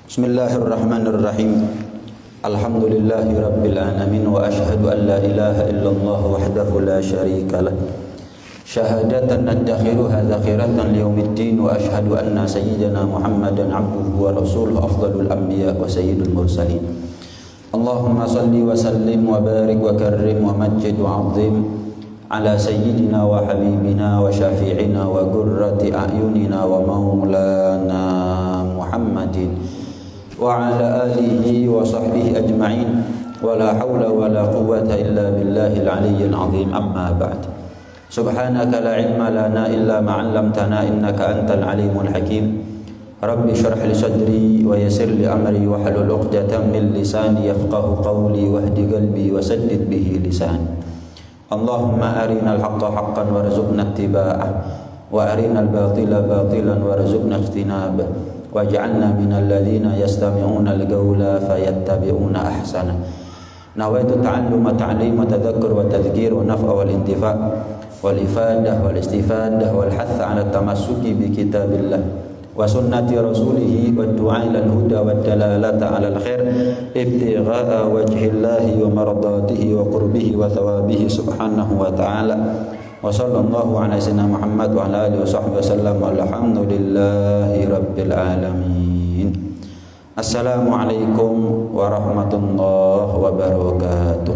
Bismillahirrahmanirrahim. Alhamdulillahi rabbil alamin wa ashhadu an la ilaha illallah wahdahu la syarika lah. Syahadatan nadakhiruha zakhiratan liyaumiddin wa ashhadu anna sayyidana Muhammadan abduhu wa rasuluhu afdalul anbiya wa sayyidul mursalin. Allahumma salli wa sallim wa barik wa karrim wa majjid wa azim ala sayyidina wa habibina wa syafi'ina wa qurrati a'yunina wa maulana Muhammadin wa ala alihi wa sahbihi ajma'in wa la hawla wa la quwwata illa billahil aliyyil azim, amma ba'd. Subhanaka la ilma lana illa ma 'allamtana innaka antal alimul hakim. Rabbi shrah li sadri wa yassir li amri wa hlul 'uqdatam min lisani yafqahu qawli wahdi qalbi wa saddid bihi lisani. Allahumma arinal haqqa haqqan warzuqna ittiba'ah wa arinal batila batilan warzuqna ijtinabah. Waj'alna minal ladzina yastami'una al-qawla fayattabi'una ahsana. Nawaitu ta'alluma ta'lima tadhakkur wa tadhkir wa naf'a wal intifa' wal ifadah wal istifadah wal hatha 'ala tamassuki bi kitabillah wa sunnati rasulih wa du'a ila al-huda wa dalalata 'ala al-khair ibtigha'a wajhillahi wa mardatihi wa qurbihi wa thawabihi subhanahu wa ta'ala. Wa sallallahu ala sayyidina Muhammad wa ala alihi wa sahbihi wasallam. Alhamdulillahi rabbil alamin. Assalamualaikum warahmatullahi wabarakatuh.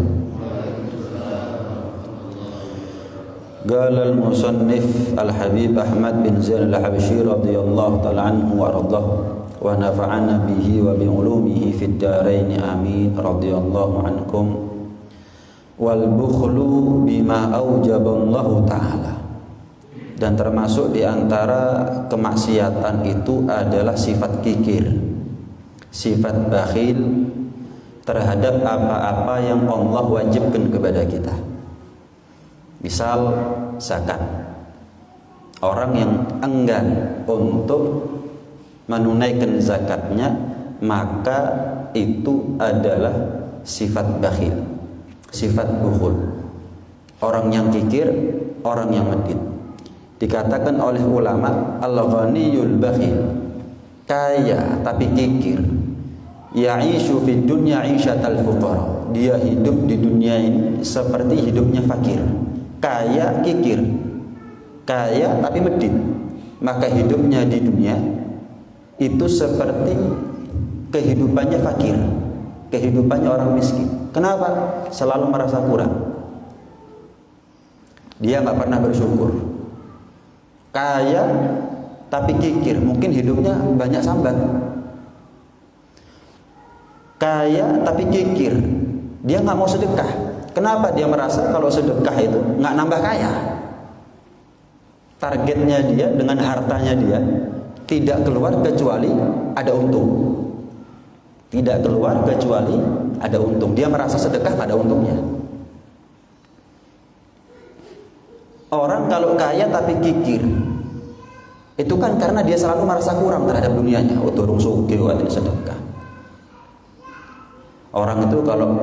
Qala al-musannif al-habib Ahmad bin Zain al-Habsyi radhiyallahu ta'ala anhu wa radhahu wa nafa'ana bihi wa bi ulumihi fid dharain amin radhiyallahu ankum. Wal bukhlu bima aujaballahu ta'ala. Dan termasuk diantara kemaksiatan itu adalah sifat kikir, sifat bakhil terhadap apa-apa yang Allah wajibkan kepada kita. Misal zakat, orang yang enggan untuk menunaikan zakatnya, maka itu adalah sifat bakhil, sifat bukhul. Orang yang kikir, orang yang medit. Dikatakan oleh ulama, al-ghaniyul bakhil, kaya tapi kikir. Ya'ishu fid dunya 'ishatal fuqara. Dia hidup di dunia ini seperti hidupnya fakir. Kaya kikir, kaya tapi medit. Maka hidupnya di dunia itu seperti kehidupannya fakir, kehidupannya orang miskin. Kenapa? Selalu merasa kurang. Dia nggak pernah bersyukur. Kaya tapi kikir, mungkin hidupnya banyak sambat. Kaya tapi kikir, dia nggak mau sedekah. Kenapa? Dia merasa kalau sedekah itu nggak nambah kaya. Targetnya dia dengan hartanya dia tidak keluar kecuali ada untung. Tidak keluar kecuali ada untung. Dia merasa sedekah ada untungnya. Orang kalau kaya tapi kikir, itu kan karena dia selalu merasa kurang terhadap dunianya. Uturung sugih watin sedekah. Orang itu kalau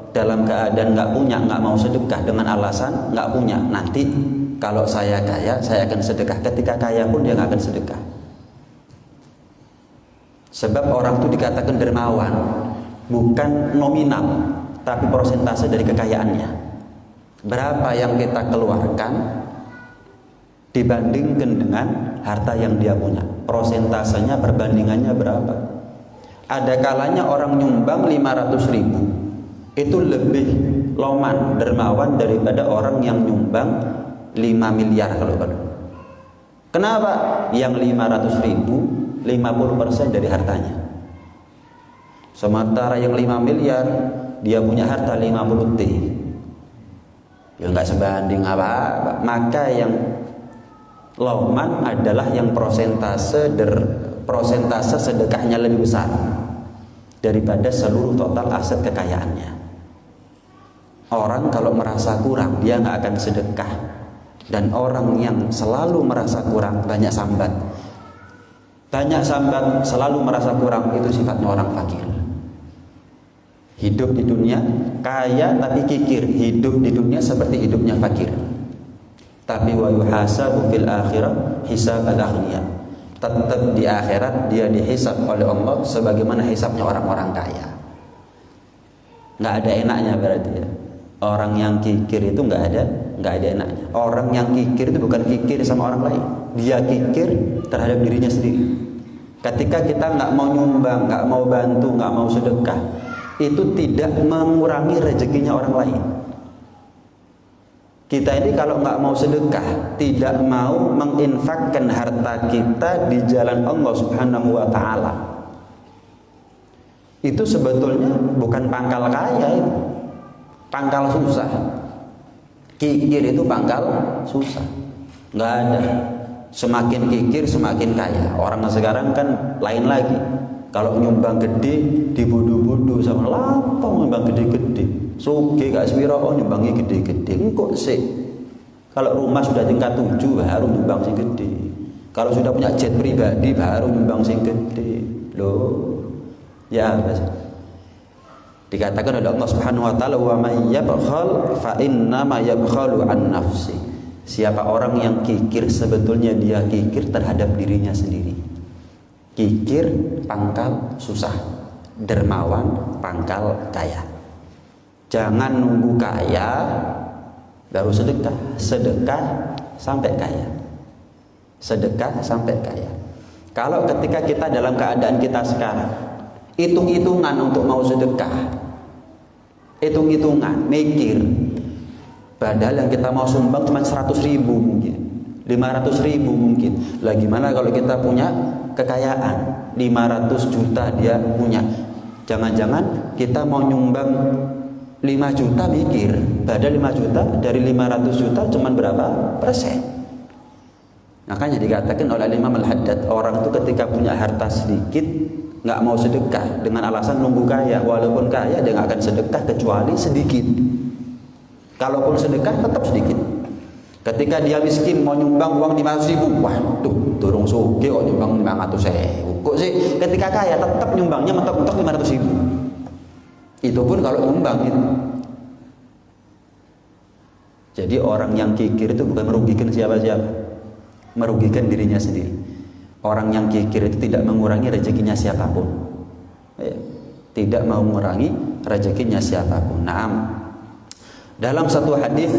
dalam keadaan nggak punya, nggak mau sedekah dengan alasan nggak punya. Nanti kalau saya kaya, saya akan sedekah. Ketika kaya pun dia nggak akan sedekah. Sebab orang itu dikatakan dermawan bukan nominal, tapi persentase dari kekayaannya. Berapa yang kita keluarkan dibandingkan dengan harta yang dia punya, persentasenya perbandingannya berapa? Ada kalanya orang nyumbang 500.000 itu lebih loman, dermawan daripada orang yang nyumbang 5 miliar kalau. Kenapa? Yang 500.000 50% dari hartanya. Sementara yang 5 miliar dia punya harta 50 T. Ya nggak sebanding apa-apa. Maka yang loman adalah yang persentase sedekahnya lebih besar daripada seluruh total aset kekayaannya. Orang kalau merasa kurang dia nggak akan sedekah. Dan orang yang selalu merasa kurang banyak sambat. Banyak sambat, selalu merasa kurang, itu sifatnya orang fakir. Hidup di dunia kaya tapi kikir, hidup di dunia seperti hidupnya fakir. Tapi wa yuhasabu fil akhirah hisab al-aghniya. tetap di akhirat dia dihisab oleh Allah sebagaimana hisabnya orang-orang kaya. Nggak ada enaknya berarti ya. Orang yang kikir itu nggak ada enaknya. Orang yang kikir itu bukan kikir sama orang lain, dia kikir terhadap dirinya sendiri. Ketika kita nggak mau nyumbang, nggak mau bantu, nggak mau sedekah, itu tidak mengurangi rezekinya orang lain. Kita ini kalau nggak mau sedekah, tidak mau menginfakkan harta kita di jalan Allah Subhanahu wa Ta'ala, itu sebetulnya bukan pangkal kaya, itu pangkal susah. Kikir itu pangkal susah, nggak ada. Semakin kikir semakin kaya. Orang sekarang kan lain lagi. Kalau nyumbang gede dibodoh-bodoh sama lapang nyumbang gede-gede. Soge gak sepiro nyumbangi gede-gede. Engkau sih. Kalau rumah sudah tingkat 7 baru nyumbang sing gede. Kalau sudah punya jet pribadi baru nyumbang sing gede. Loh. Ya, dikatakan oleh Allah Subhanahu wa taala, "Wa may yabkhal fa inna ma yabkhalu an nafsi." Siapa orang yang kikir sebetulnya dia kikir terhadap dirinya sendiri. Kikir pangkal susah, dermawan pangkal kaya. Jangan nunggu kaya baru sedekah. Sedekah sampai kaya. Sedekah sampai kaya. Kalau ketika kita dalam keadaan kita sekarang, hitung-hitungan untuk mau sedekah, hitung-hitungan, mikir, padahal yang kita mau sumbang cuma 100.000 mungkin, 500.000 mungkin. Lah gimana kalau kita punya kekayaan 500 juta dia punya? Jangan-jangan kita mau nyumbang 5 juta mikir, padahal 5 juta dari 500 juta cuma berapa persen? Makanya dikatakan oleh Imam Al-Haddad, orang itu ketika punya harta sedikit nggak mau sedekah dengan alasan nunggu kaya. Walaupun kaya dia nggak akan sedekah kecuali sedikit. Kalaupun sedekah tetap sedikit. Ketika dia miskin mau nyumbang uang 500.000, waduh, durung suge kok nyumbang 500.000. Kok sih ketika kaya tetap nyumbangnya mentok-mentok 500.000. Itu pun kalau nyumbang itu. Jadi orang yang kikir itu bukan merugikan siapa-siapa, merugikan dirinya sendiri. Orang yang kikir itu tidak mengurangi rezekinya siapapun, ya, tidak mengurangi rezekinya siapapun. Naam. Dalam satu hadis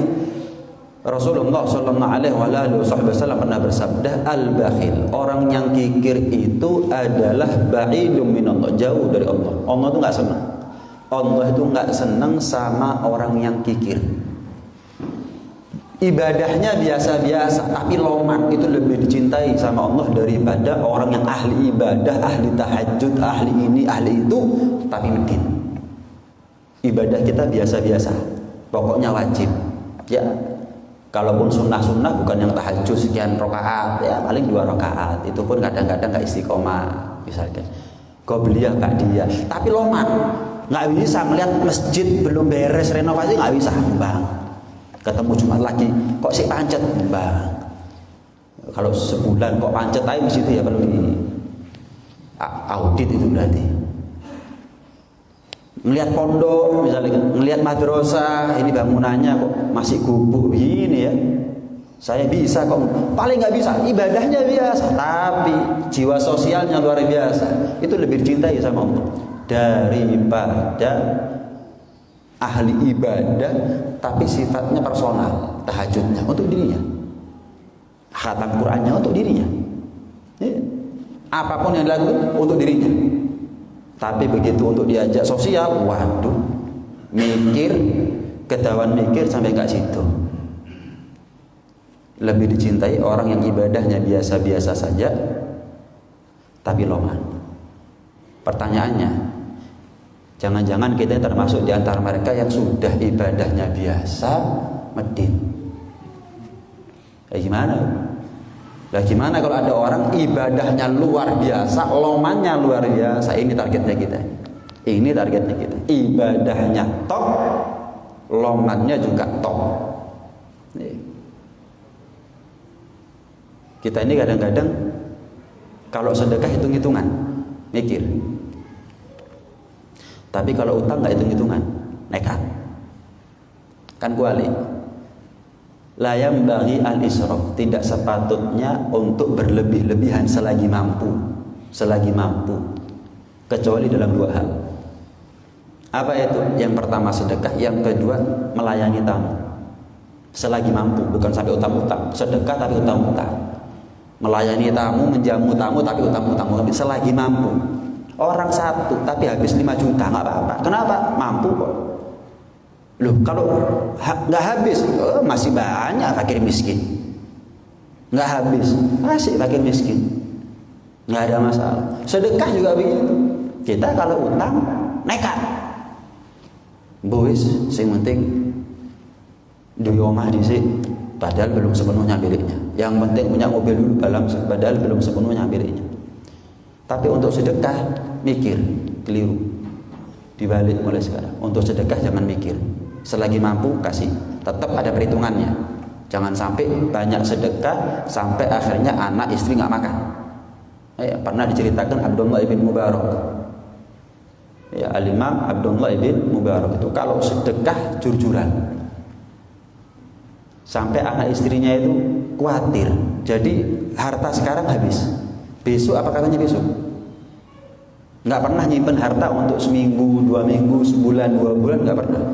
Rasulullah Shallallahu Alaihi Wasallam pernah bersabda, al-bakhil, orang yang kikir itu adalah ba'idum minallah, jauh dari Allah. Allah itu nggak senang. Allah itu nggak senang sama orang yang kikir. Ibadahnya biasa-biasa, tapi loman, itu lebih dicintai sama Allah daripada orang yang ahli ibadah, ahli tahajud, ahli ini, ahli itu, tapi medit. Ibadah kita biasa-biasa, pokoknya wajib. Ya, kalaupun sunnah-sunnah bukan yang tahajud sekian rakaat, ya paling 2 rakaat. Itu pun kadang-kadang nggak istiqomah, misalkan. Qobliyah dia, tapi loman, nggak bisa melihat masjid belum beres renovasi, nggak bisa, bang. Ketemu Jumat lagi, kok sih pancet, bang. Kalau sebulan kok pancet aja di situ, ya perlu di audit itu berarti. Melihat pondok, misalnya, melihat madrasah, ini bangunannya kok masih gubuk begini ya. Saya bisa kok, paling nggak bisa, ibadahnya biasa, tapi jiwa sosialnya luar biasa. Itu lebih dicintai sama Allah daripada ahli ibadah tapi sifatnya personal, tahajudnya untuk dirinya, khatam Qur'annya untuk dirinya, ya. Apapun yang dilakukan untuk dirinya, tapi begitu untuk diajak sosial, waduh, mikir, ketahuan mikir sampai nggak situ. Lebih dicintai orang yang ibadahnya biasa-biasa saja tapi loman. Pertanyaannya, jangan-jangan kita termasuk di antara mereka yang sudah ibadahnya biasa, medit. Gimana? Lah gimana kalau ada orang ibadahnya luar biasa, lomannya luar biasa? Ini targetnya kita. Ini targetnya kita. Ibadahnya top, lomannya juga top. Kita ini kadang-kadang kalau sedekah hitung-hitungan, mikir. Tapi kalau utang nggak hitung-hitungan, nekat. Kan kuali. La yambaghi al-israf, tidak sepatutnya untuk berlebih-lebihan selagi mampu, kecuali dalam dua hal. Apa itu? Yang pertama sedekah, yang kedua melayani tamu. Selagi mampu, bukan sampai utang-utang. Sedekah tapi utang-utang. Melayani tamu, menjamu tamu tapi utang-utang. Tapi selagi mampu. Orang satu tapi habis 5 juta nggak apa-apa. Kenapa? Mampu kok. Loh, kalau nggak habis, masih banyak fakir miskin. Nggak habis, masih fakir miskin. Nggak ada masalah. Sedekah juga begitu. Kita kalau utang, nekat. Bois, yang penting duwe omah dhisik, padahal belum sepenuhnya miliknya. Yang penting punya mobil dulu, padahal belum sepenuhnya miliknya. Tapi untuk sedekah, mikir, keliru. Dibalik mulai sekarang. Untuk sedekah jangan mikir. Selagi mampu kasih, tetap ada perhitungannya. Jangan sampai banyak sedekah sampai akhirnya anak istri nggak makan. Pernah diceritakan Abdullah ibn Mubarak. Ya, Al-Imam Abdullah ibn Mubarak itu kalau sedekah jujur-jujuran, sampai anak istrinya itu khawatir. Jadi harta sekarang habis, besok apa katanya besok? Nggak pernah nyimpen harta untuk seminggu, 2 minggu, sebulan, 2 bulan, nggak pernah.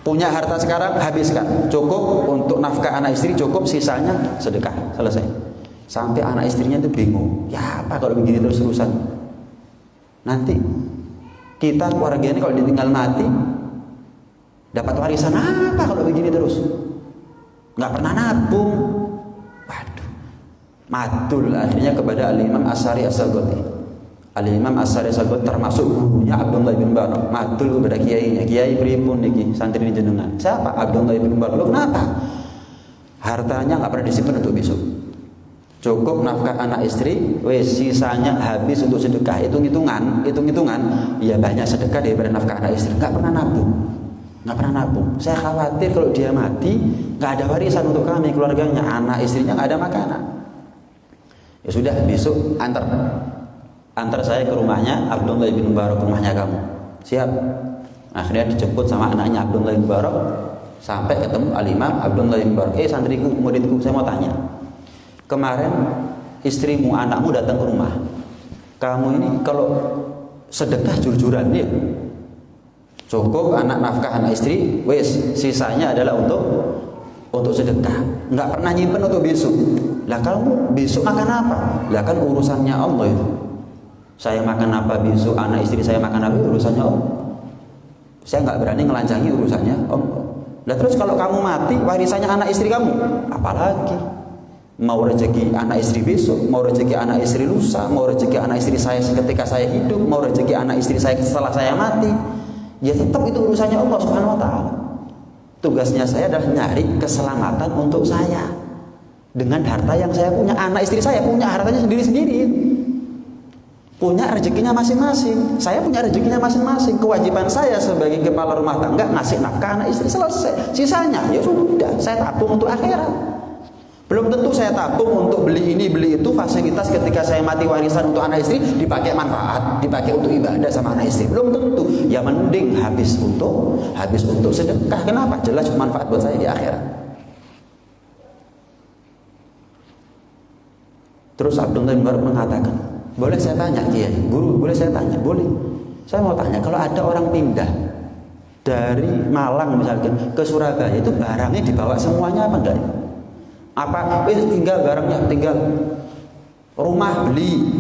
Punya harta sekarang habiskan, cukup untuk nafkah anak istri, cukup, sisanya sedekah, selesai. Sampai anak istrinya itu bingung, ya apa kalau begini terus-terusan? Nanti kita keluarga ini kalau ditinggal mati dapat warisan apa kalau begini terus? Nggak pernah nabung. Waduh, matul akhirnya kepada Al-Imam As-Sari As-Saghoti. Al-Imam As-Sari As-Saghoti termasuk gurunya Abdullah bin Mubarak. Matul kepada kiainya, kiai pripun niki santri jenengan. Siapa? Abdullah bin Mubarak. Loh, kenapa? Hartanya nggak pernah disimpan untuk besok. Cukup nafkah anak istri, wes sisanya habis untuk sedekah. Hitung-hitungan, ya banyak sedekah daripada nafkah anak istri. Nggak pernah nabung. Saya khawatir kalau dia mati nggak ada warisan untuk kami keluarganya, anak istrinya nggak ada makanan. Ya sudah, besok antar saya ke rumahnya Abdullah bin Mubarak, rumahnya kamu. Siap. Akhirnya dijemput sama anaknya Abdullah bin Mubarak sampai ketemu Al-Imam Abdullah bin Mubarak. Santriku, muridku, saya mau tanya. Kemarin istrimu, anakmu datang ke rumah. Kamu ini kalau sedekah jujur-jujuran ya. Cukup anak nafkah anak istri, wes sisanya adalah untuk sedekah. Nggak pernah nyimpen untuk besok. Lah kamu besok makan apa? Lah kan urusannya Allah itu. Saya makan apa besok, anak istri saya makan apa, urusannya Allah. Saya nggak berani ngelancangi urusannya Allah. Lah terus kalau kamu mati, warisannya anak istri kamu, apalagi? Mau rezeki anak istri besok, mau rezeki anak istri lusa, mau rezeki anak istri saya ketika saya hidup, mau rezeki anak istri saya setelah saya mati, ya tetap itu urusannya Allah Subhanahu wa Ta'ala. Tugasnya saya adalah nyari keselamatan untuk saya dengan harta yang saya punya. Anak istri saya punya hartanya sendiri-sendiri, punya rezekinya masing-masing. Saya punya rezekinya masing-masing. Kewajiban saya sebagai kepala rumah tangga ngasih nafkah anak istri, selesai. Sisanya ya sudah saya tabung untuk akhirat. Belum tentu saya tabung untuk beli ini, beli itu, fasilitas ketika saya mati warisan untuk anak istri dipakai manfaat, dipakai untuk ibadah sama anak istri. Belum tentu. Ya mending habis untuk sedekah. Kenapa? Jelas manfaat buat saya di akhirat. Terus Abdullah bin Mubarak mengatakan, boleh saya tanya Kiai, guru, boleh saya tanya? Boleh. Saya mau tanya, kalau ada orang pindah dari Malang misalkan ke Surabaya, itu barangnya dibawa semuanya apa enggak? Apa tinggal barangnya, tinggal rumah beli,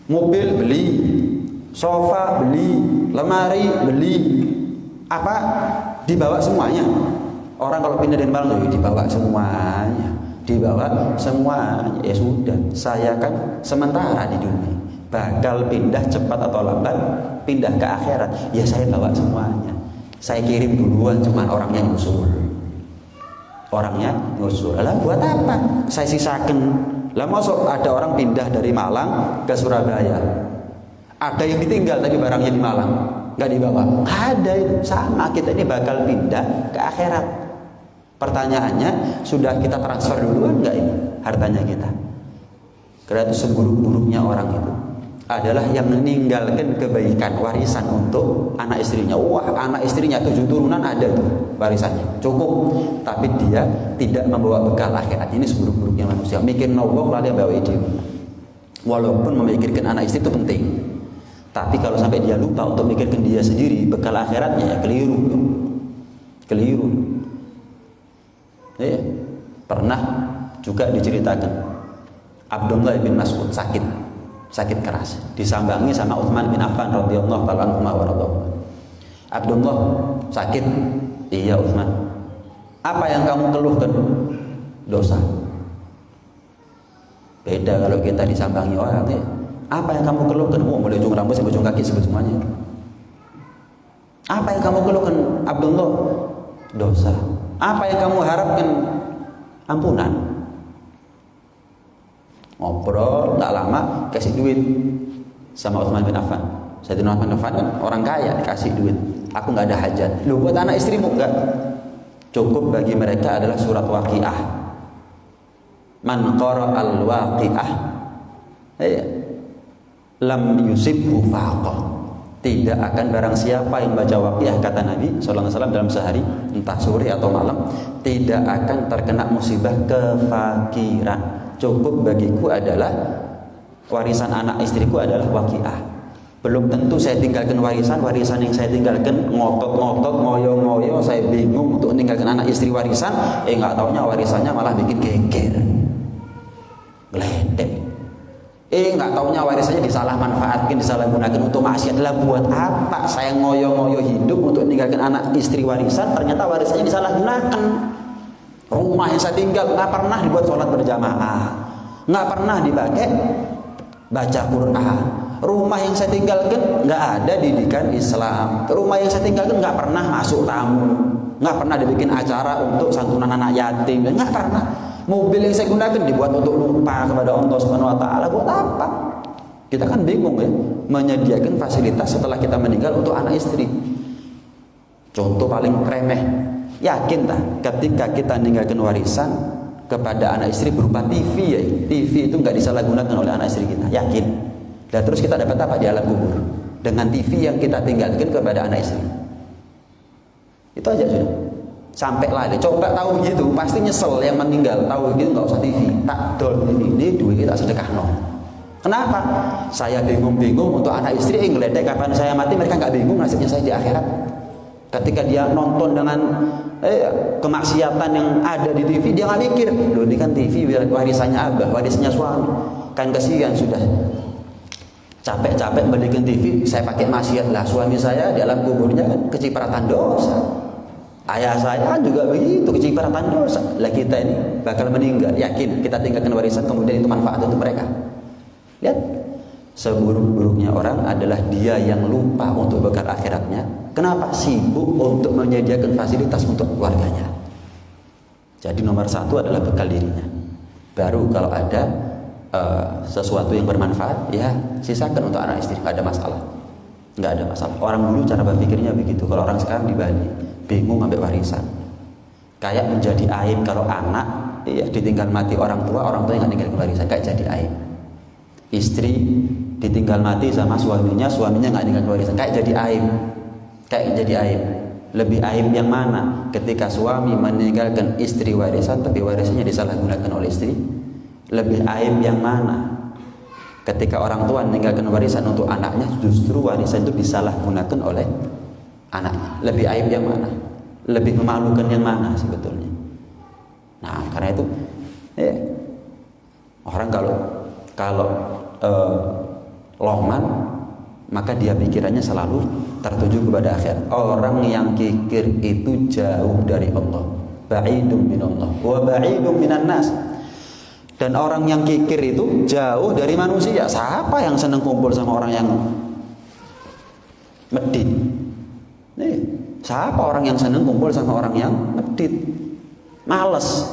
mobil beli, sofa beli, lemari beli, apa dibawa semuanya? Orang kalau pindah dari Malang dibawa semuanya, ya sudah. Saya kan sementara di dunia, bakal pindah cepat atau lambat, pindah ke akhirat. Ya saya bawa semuanya, saya kirim duluan, cuman orangnya nyusul. Lah buat apa? Saya sisakan. Lah masuk ada orang pindah dari Malang ke Surabaya, ada yang ditinggal tapi barangnya di Malang nggak dibawa. Ada itu sama, kita ini bakal pindah ke akhirat. Pertanyaannya, sudah kita transfer duluan nggak ini hartanya kita? Karena itu seburuk-buruknya orang itu adalah yang meninggalkan kebaikan warisan untuk anak istrinya. Wah, anak istrinya 7 turunan ada tuh warisannya, cukup. Tapi dia tidak membawa bekal akhirat. Ini seburuk-buruknya manusia. Mikir nongkrong lalu bawa ide. Walaupun memikirkan anak istri itu penting, tapi kalau sampai dia lupa untuk memikirkan dia sendiri, bekal akhiratnya ya keliru. Keliru. Ya. Pernah juga diceritakan Abdullah bin Mas'ud sakit keras, disambangi sama Utsman bin Affan radhiyallahu taala anhu wa radhiyallahu. Abdullah sakit, iya Utsman. Apa yang kamu keluhkan? Dosa. Beda kalau kita disambangi orang ya. Apa yang kamu keluhkan? Oh, mulai ujung rambut sampai ujung kaki semuanya. Apa yang kamu keluhkan Abdullah? Dosa. Apa yang kamu harapkan? Ampunan. Ngobrol tak lama kasih duit sama Utsman bin Affan. Sayyidina Utsman bin Affan kan orang kaya, dikasih duit. Aku nggak ada hajat. Lu buat anak istrimu enggak? Cukup bagi mereka adalah surat Waqiah. Man qara'al Waqiah lam yusibhu faqah. Tidak akan barang siapa yang baca Waqiah, kata Nabi sallallahu alaihi wasallam, dalam sehari entah sore atau malam, tidak akan terkena musibah kefakiran. Cukup bagiku adalah warisan anak istriku adalah Waqiah. Belum tentu saya tinggalkan warisan yang saya tinggalkan ngotot-ngotot, ngoyo-ngoyo, saya bingung untuk meninggalkan anak istri warisan, nggak taunya warisannya malah bikin geger, geledek. Nggak taunya warisannya disalah manfaatkan, disalah gunakan untuk maksiat. Lah buat apa saya ngoyo-ngoyo hidup untuk meninggalkan anak istri warisan, ternyata warisannya disalah gunakan. Rumah yang saya tinggal nggak pernah dibuat sholat berjamaah, nggak pernah dipakai baca Quran. Rumah yang saya tinggalkan nggak ada didikan Islam. Rumah yang saya tinggalkan nggak pernah masuk tamu, nggak pernah dibikin acara untuk santunan anak yatim, nggak pernah. Mobil yang saya gunakan dibuat untuk lupa kepada Allah Subhanahu Wa Taala. Buat apa? Kita kan bingung ya, menyediakan fasilitas setelah kita meninggal untuk anak istri. Contoh paling remeh. Yakin tak ketika kita meninggalkan warisan kepada anak istri berupa TV ya, TV itu nggak disalahgunakan oleh anak istri kita, yakin. Dan terus kita dapat apa di alam kubur dengan TV yang kita tinggalkan kepada anak istri? Itu aja sudah. Sampai lari, coba tahu gitu, pasti nyesel yang meninggal. Tahu gitu nggak usah TV, tak dol ini duit kita sedekah no. Kenapa? Saya bingung-bingung untuk anak istri, ngeledek kapan saya mati, mereka nggak bingung nasibnya saya di akhirat. Ketika dia nonton dengan kemaksiatan yang ada di TV, dia nggak mikir, loh ini kan TV warisannya abah, warisannya suami, kan kasihan sudah capek-capek belikan TV, saya pakai maksiat lah, suami saya di alam kuburnya kan kecipratan dosa, ayah saya kan juga begitu kecipratan dosa. Lah kita ini bakal meninggal, yakin kita tinggalkan warisan kemudian itu manfaat untuk mereka. Lihat, seburuk-buruknya orang adalah dia yang lupa untuk bekal akhiratnya. Kenapa? Sibuk untuk menyediakan fasilitas untuk keluarganya. Jadi nomor 1 adalah bekal dirinya. Baru kalau ada sesuatu yang bermanfaat, ya sisakan untuk anak istri, nggak ada masalah. Nggak ada masalah. Orang dulu cara berpikirnya begitu. Kalau orang sekarang di Bali bingung ambil warisan. Kayak menjadi aib kalau anak ya ditinggal mati orang tua yang nggak tinggal warisan, kayak jadi aib. Istri ditinggal mati sama suaminya nggak tinggal warisan, kayak jadi aib. Kayak jadi aib. Lebih aib yang mana? Ketika suami meninggalkan istri warisan tapi warisannya disalahgunakan oleh istri. Lebih aib yang mana? Ketika orang tua meninggalkan warisan untuk anaknya, justru warisan itu disalahgunakan oleh anaknya. Lebih aib yang mana? Lebih memalukan yang mana sebetulnya? Nah, karena itu orang kalau lohman, maka dia pikirannya selalu tertuju kepada akhirat. Orang yang kikir itu jauh dari Allah, ba'idum minallah wa ba'idum minan nas. Dan orang yang kikir itu jauh dari manusia. Siapa yang senang kumpul sama orang yang medit? Siapa orang yang senang kumpul sama orang yang medit? Males,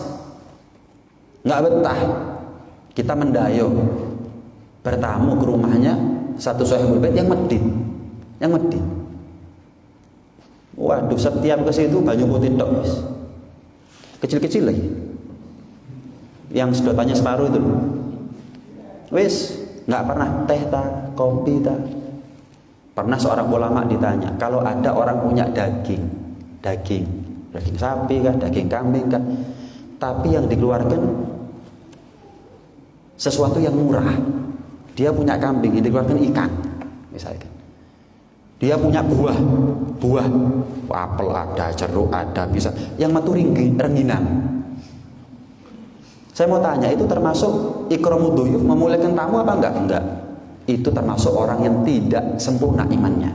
nggak betah. Kita mendayo bertamu ke rumahnya satu sahibul bait yang medit. Waduh, setiap ke situ banyu putih tok, kecil-kecil lagi. Yang sedotannya separuh itu. Wis, nggak pernah teh ta, kopi ta. Pernah seorang ulama ditanya, kalau ada orang punya daging sapi kah, daging kambing kah, tapi yang dikeluarkan sesuatu yang murah. Dia punya kambing, yang dikeluarkan ikan, misalkan. Dia punya buah, apel ada, jeruk ada, bisa. Yang metu rengginang. Saya mau tanya, itu termasuk ikramu dhuyuf, memuliakan tamu apa enggak? Enggak. Itu termasuk orang yang tidak sempurna imannya.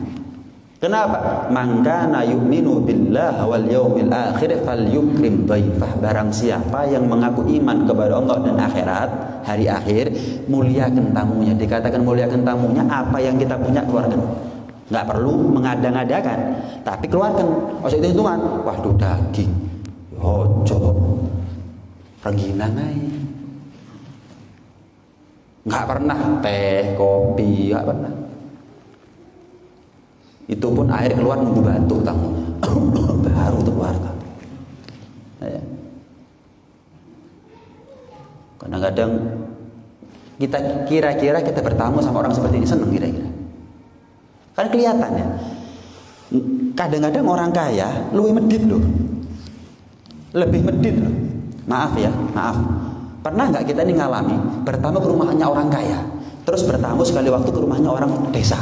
Kenapa? Man kana yu'minu billahi wal yaumil akhir falyukrim dhaifah. Barang siapa yang mengaku iman kepada Allah dan akhirat, hari akhir, muliakan tamunya. Dikatakan muliakan tamunya, apa yang kita punya keluarkan. Enggak perlu mengada-ngadakan, tapi keluarkan. Maksud hitungan, waduh daging, ojo, rengginang aja. Nggak pernah teh, kopi, nggak pernah. Itu pun air keluar nunggu batuk tamunya. Baru tuh keluar. Ya. Kadang-kadang kita kira-kira kita bertamu sama orang seperti ini seneng kira-kira. Kan kelihatan ya. Kadang-kadang orang kaya lebih medit loh. Lebih medit loh. Maaf ya, maaf. Pernah nggak kita ini ngalami bertamu ke rumahnya orang kaya, terus bertamu sekali waktu ke rumahnya orang desa?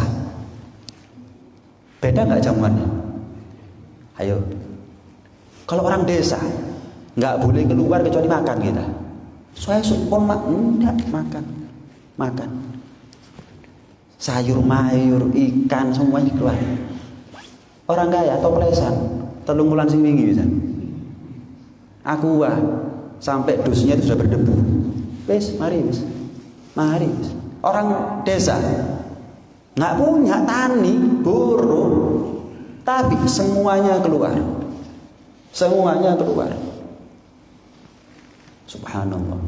Beda nggak jamuannya? Ayo. Kalau orang desa nggak boleh keluar kecuali makan kita. Saya supon enggak makan. Sayur mayur, ikan semuanya keluar. Orang kaya toplesan, 3 bulan sing wingi bisa. Aku sampai dusnya itu sudah berdebu. Mari. Orang desa nggak punya tani, burung, tapi semuanya keluar. Subhanallah.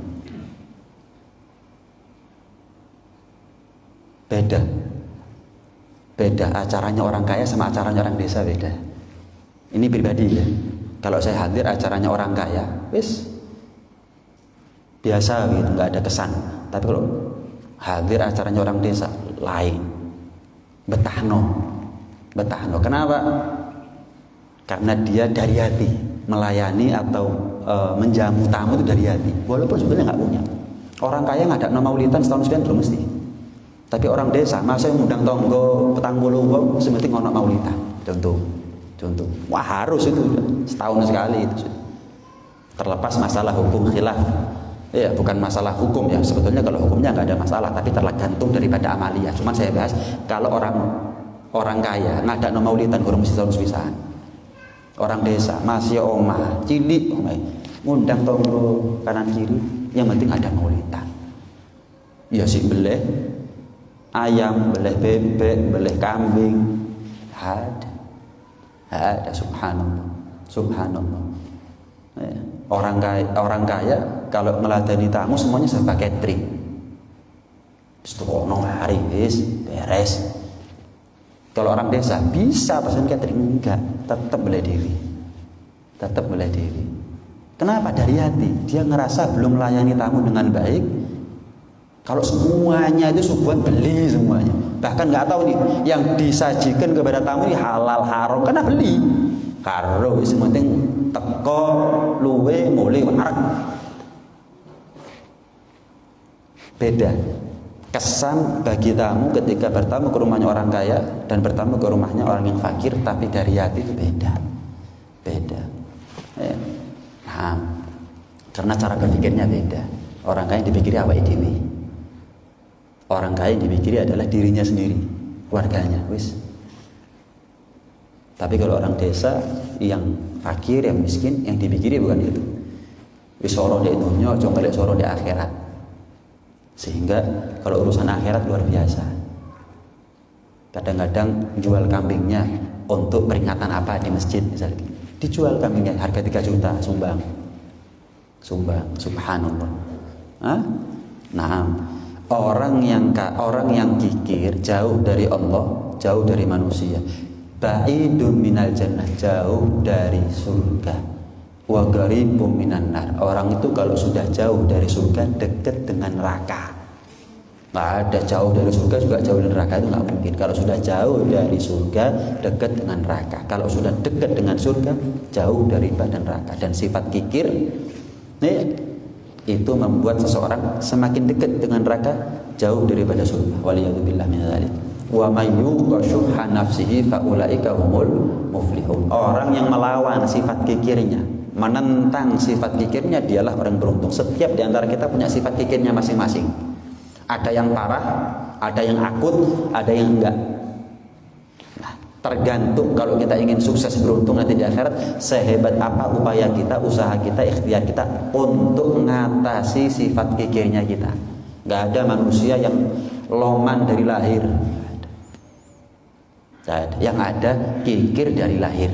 Beda acaranya orang kaya sama acaranya orang desa beda. Ini pribadi ya. Kalau saya hadir acaranya orang kaya, biasa gitu, nggak ada kesan. Tapi kalau hadir acaranya orang desa lain, betahno. Kenapa? Karena dia dari hati melayani atau menjamu tamu itu dari hati. Walaupun sebenarnya nggak punya. Orang kaya nggak ada maulidan setahun sekian belum mesti. Tapi orang desa masa yang ngundang tonggo petang bolu wong sementing ono maulidan. Contoh. Wah harus itu setahun sekali itu. Terlepas masalah hukum khilaf. Ya, bukan masalah hukum ya. Sebetulnya kalau hukumnya nggak ada masalah, tapi tergantung daripada amalia. Cuman saya bahas kalau orang kaya nggak ada maulidan kurang mesti tahun pisan. Orang desa masih omah, cilik, ngundang tonggo kanan kiri, yang penting ada maulidan. Ya sih beleh ayam, beleh bebek, beleh kambing, ada subhanallah. Orang kaya kalau meladani tamu semuanya serba catering. Setukono hari beres. Kalau orang desa bisa pesan catering enggak, tetap bela diri. Kenapa? Dari hati. Dia ngerasa belum melayani tamu dengan baik. Kalau semuanya itu subuhan beli semuanya. Bahkan nggak tahu nih yang disajikan kepada tamu ini halal haram karena beli. Karo wis penting teko luwe mulai warak. Beda kesan bagi tamu ketika bertamu ke rumahnya orang kaya dan bertamu ke rumahnya orang yang fakir, tapi dari hati itu beda. Nah, karena cara berpikirnya beda. Orang kaya dipikiri awake dhewe. Orang kaya dipikiri adalah dirinya sendiri, keluarganya, wis. Tapi kalau orang desa yang fakir, yang miskin, yang dipikiri bukan itu. Wis soro di dunia, coba lihat soro di akhirat. Sehingga kalau urusan akhirat luar biasa. Kadang-kadang jual kambingnya untuk peringatan apa di masjid misalnya. Dijual kambingnya harga 3 juta, sumbang, subhanallah. Nah, orang yang kikir jauh dari Allah, jauh dari manusia. Ba'idun minal jannah, jauh dari surga. Wa qaribum minan nar. Orang itu kalau sudah jauh dari surga dekat dengan neraka. Nggak ada jauh dari surga juga jauh dari neraka, itu nggak mungkin. Kalau sudah jauh dari surga dekat dengan neraka, kalau sudah dekat dengan surga jauh daripada neraka. Dan sifat kikir itu membuat seseorang semakin dekat dengan neraka, jauh daripada surga. Waliyadzubillah min dzalik. Wa may yuqashuha nafsihi faulaika humul muflihun. Orang yang melawan sifat kikirnya, menentang sifat kikirnya, dialah orang beruntung. Setiap di antara kita punya sifat kikirnya masing-masing. Ada yang parah, ada yang akut, ada yang enggak. Nah, tergantung kalau kita ingin sukses beruntung nanti di akhirat, sehebat apa upaya kita, usaha kita, ikhtiar kita untuk mengatasi sifat kikirnya kita. Enggak ada manusia yang loman dari lahir. Yang ada kikir dari lahir.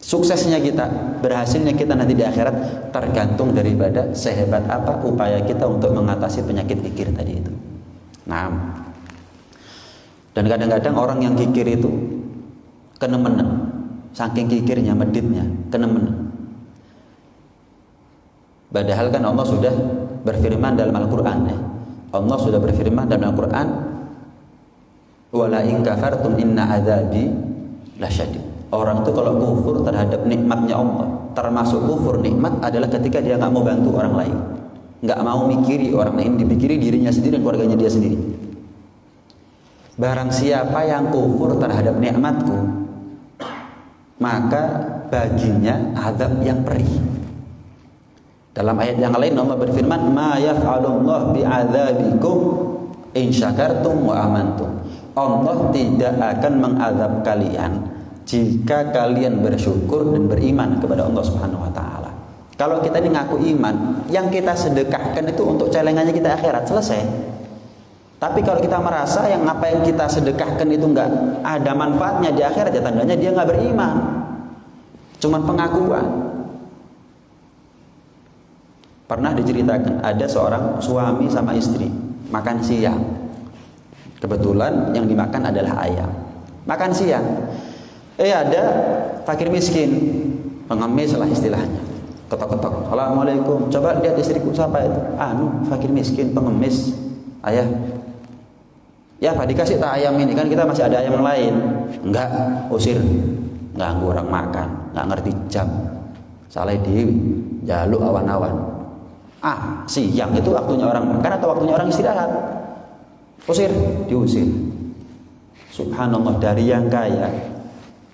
Suksesnya kita, berhasilnya kita nanti di akhirat tergantung daripada sehebat apa upaya kita untuk mengatasi penyakit kikir tadi itu. Nah, dan kadang-kadang orang yang kikir itu kenemenan, saking kikirnya, meditnya, kenemenan. Padahal kan Allah sudah berfirman dalam Al-Quran, Allah sudah berfirman dalam Al-Quran, wala in kafartum inna adzabi lasyadid. Orang itu kalau kufur terhadap nikmatnya Allah, termasuk kufur nikmat adalah ketika dia nggak mau bantu orang lain, nggak mau mikiri orang lain, dipikiri dirinya sendiri dan keluarganya dia sendiri. Barang siapa yang kufur terhadap nikmatku, maka baginya azab yang perih. Dalam ayat yang lain Allah berfirman, ma yaf'alullah bi'adzabikum in syakartum wa amantum. Allah tidak akan mengazab kalian jika kalian bersyukur dan beriman kepada Allah Subhanahu wa taala. Kalau kita ini ngaku iman, yang kita sedekahkan itu untuk celengannya kita akhirat, selesai. Tapi kalau kita merasa yang apa yang kita sedekahkan itu enggak ada manfaatnya di akhirat, ya tandanya dia enggak beriman. Cuman pengakuan. Pernah diceritakan ada seorang suami sama istri makan siang. Kebetulan yang dimakan adalah ayam. Makan siang. Ada fakir miskin, pengemis lah istilahnya. Ketok-ketok. Assalamualaikum. Coba lihat istriku siapa itu? Fakir miskin, pengemis. Ayah. Ya Pak, dikasih tak ayam ini, kan kita masih ada ayam yang lain. Enggak, usir. Ganggu orang makan, enggak ngerti jam. Salah dewi, jaluk awan-awan. Siang itu waktunya orang makan atau waktunya orang istirahat? Usir, diusir. Subhanallah, dari yang kaya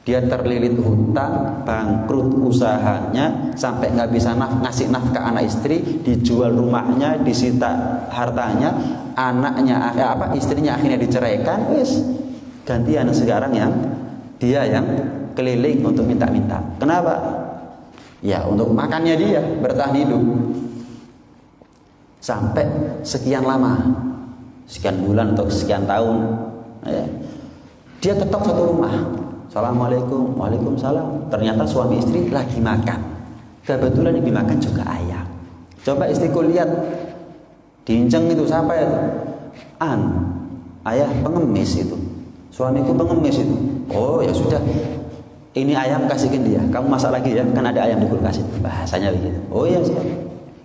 dia terlilit hutang, bangkrut usahanya, sampai nggak bisa ngasih nafkah anak istri, dijual rumahnya, disita hartanya, anaknya istrinya akhirnya diceraikan, wis gantian sekarang dia yang keliling untuk minta-minta. Kenapa? Ya untuk makannya dia, bertahan hidup sampai sekian lama, sekian bulan atau sekian tahun. Dia ketok satu rumah. Assalamualaikum, waalaikumsalam. Ternyata suami istri lagi makan. Kebetulan yang dimakan juga ayam. Coba istriku lihat, diinceng itu siapa itu? Ayah pengemis itu. Suamiku pengemis itu. Oh ya sudah, ini ayam kasihkan dia. Kamu masak lagi ya, kan ada ayam di kulkas itu. Bahasanya begitu. Oh iya siap.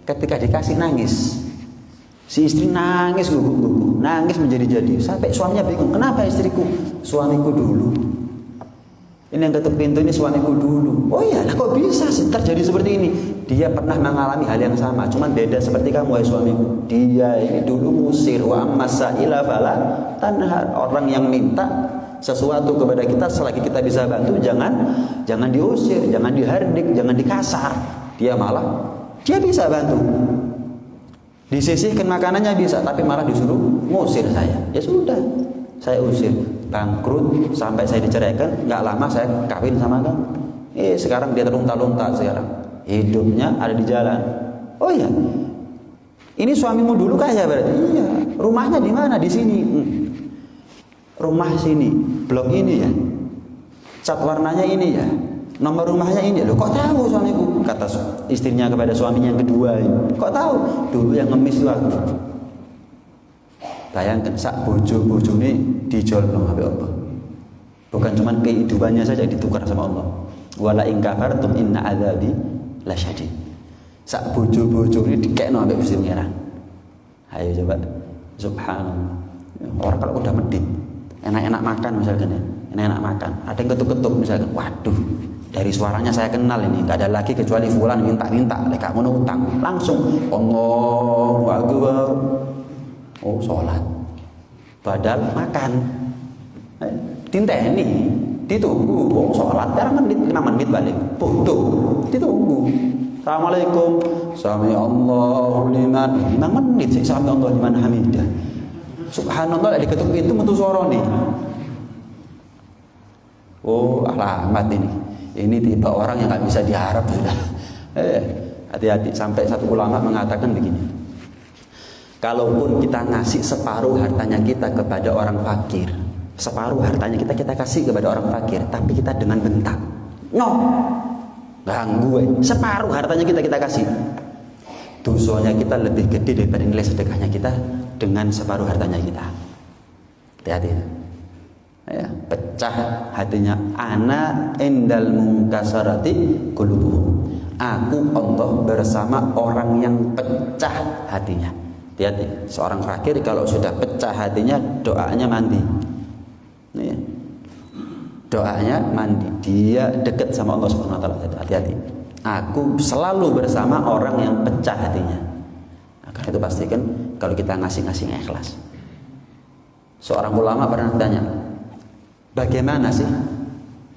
Ketika dikasih nangis. Si istri nangis gugup-gugup, nangis menjadi-jadi. Sampai suaminya bingung, kenapa istriku? Suamiku dulu. Ini yang ketuk pintu ini suamiku dulu. Oh iya, kok bisa terjadi seperti ini? Dia pernah mengalami hal yang sama, cuman beda seperti kamu, wahai suamiku. Dia ini dulu musir, wa ammasaila fala tanhar. Orang yang minta sesuatu kepada kita selagi kita bisa bantu, jangan diusir, jangan dihardik, jangan dikasar. Dia bisa bantu. Disisihkan makanannya bisa, tapi malah disuruh ngusir saya. Ya sudah, saya usir. Bangkrut sampai saya diceraikan, nggak lama saya kawin sama kamu. Sekarang dia terlunta-lunta sekarang. Hidupnya ada di jalan. Oh iya, ini suamimu dulu kaya berarti? Iya. Rumahnya di mana? Di sini. Rumah sini, blok ini ya. Cat warnanya ini ya. Nomor rumahnya ini. Loh, kok tahu suamiku? Kata istrinya kepada suaminya yang kedua ini. Kok tahu? Dulu yang ngemis itu aku. Bayangkan sak bojo-bojo ini dijolong oleh Allah. Bukan cuma kehidupannya saja ditukar sama Allah. Wala in kafartum inna adzabi lasyadid. Sak bojo-bojo ini dikekno ambek Gusti Pangeran. Ayo coba, subhanallah. Orang kalau udah medit, enak-enak makan misalkan ya, enak-enak makan. Ada yang ketuk-ketuk misalkan, waduh, dari suaranya saya kenal ini, nggak ada lagi kecuali fulan minta-minta, leka mau utang, langsung Allahu Akbar. Oh sholat, padahal makan. Tinteni, ditunggu, oh sholat, berapa menit, 5 menit balik, bodoh, ditunggu. Assalamualaikum, sami Allahu liman, 5 menit sih sami Allahu liman hamidah. Subhanallah, diketuk pintu metu suara nih. Oh alamat ini. Ini tipe orang yang nggak bisa diharap sudah. Hati-hati. Sampai satu ulama mengatakan begini. Kalaupun kita ngasih separuh hartanya kita kepada orang fakir, separuh hartanya kita kasih kepada orang fakir, tapi kita dengan bentak, no, ganggu, separuh hartanya kita kasih, dosanya kita lebih gede daripada nilai sedekahnya kita dengan separuh hartanya kita. Hati-hati. Ya, pecah hatinya. Ana indal munkasarati qulubuhum. Aku Allah bersama orang yang pecah hatinya. Hati-hati. Seorang fakir kalau sudah pecah hatinya, doanya mandi. Ya. Doanya mandi. Dia dekat sama Allah Subhanahu wa taala. Hati-hati. Aku selalu bersama orang yang pecah hatinya. Karena itu pastikan kalau kita ngasih ikhlas. Seorang ulama pernah tanya, bagaimana sih?